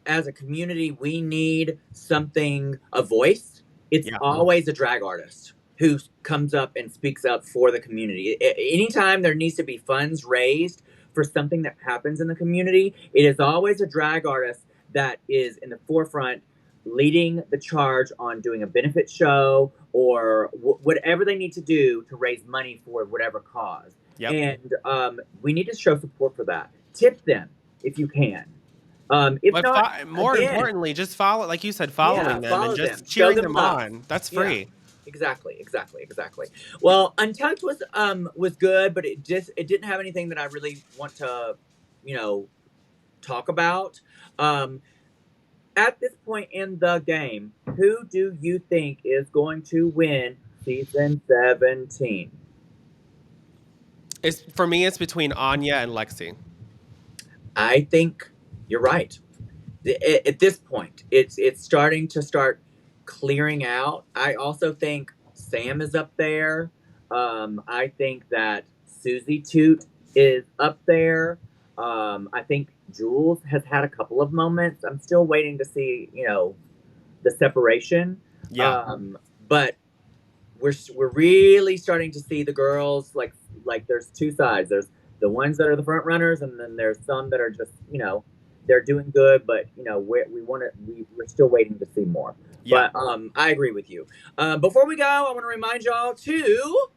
Speaker 2: as a community we need something, a voice, it's always a drag artist who comes up and speaks up for the community. Anytime there needs to be funds raised for something that happens in the community, it is always a drag artist that is in the forefront, leading the charge on doing a benefit show or whatever they need to do to raise money for whatever cause.
Speaker 1: Yep.
Speaker 2: And we need to show support for that. Tip them if you can. If
Speaker 1: But
Speaker 2: not,
Speaker 1: more
Speaker 2: again,
Speaker 1: importantly, just follow, like you said, following them
Speaker 2: follow
Speaker 1: and just
Speaker 2: them.
Speaker 1: cheering
Speaker 2: Show
Speaker 1: them
Speaker 2: love.
Speaker 1: on. That's free.
Speaker 2: Yeah. Exactly. Well, Untucked was good, but it didn't have anything that I really want to, talk about. At this point in the game, who do you think is going to win season 17?
Speaker 1: For me, it's between Anya and Lexi.
Speaker 2: I think you're right. At this point, it's starting to clearing out. I also think Sam is up there. I think that Susie Toot is up there. I think Jules has had a couple of moments. I'm still waiting to see, the separation.
Speaker 1: Yeah.
Speaker 2: But we're really starting to see the girls, like there's two sides. There's the ones that are the front runners, and then there's some that are just, they're doing good, but we're still waiting to see more.
Speaker 1: Yeah.
Speaker 2: But I agree with you. Before we go, I want to remind y'all to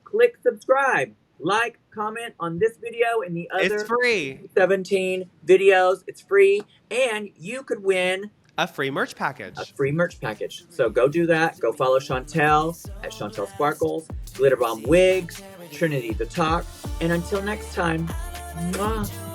Speaker 2: click subscribe, like, comment on this video and the other
Speaker 1: It's free.
Speaker 2: 17 videos. It's free, and you could win
Speaker 1: A free merch package.
Speaker 2: a free merch package. So go do that. Go follow Chantel at Chantel Sparkles, Glitterbomb Wigs, Trinity the Talk, and until next time, mwah.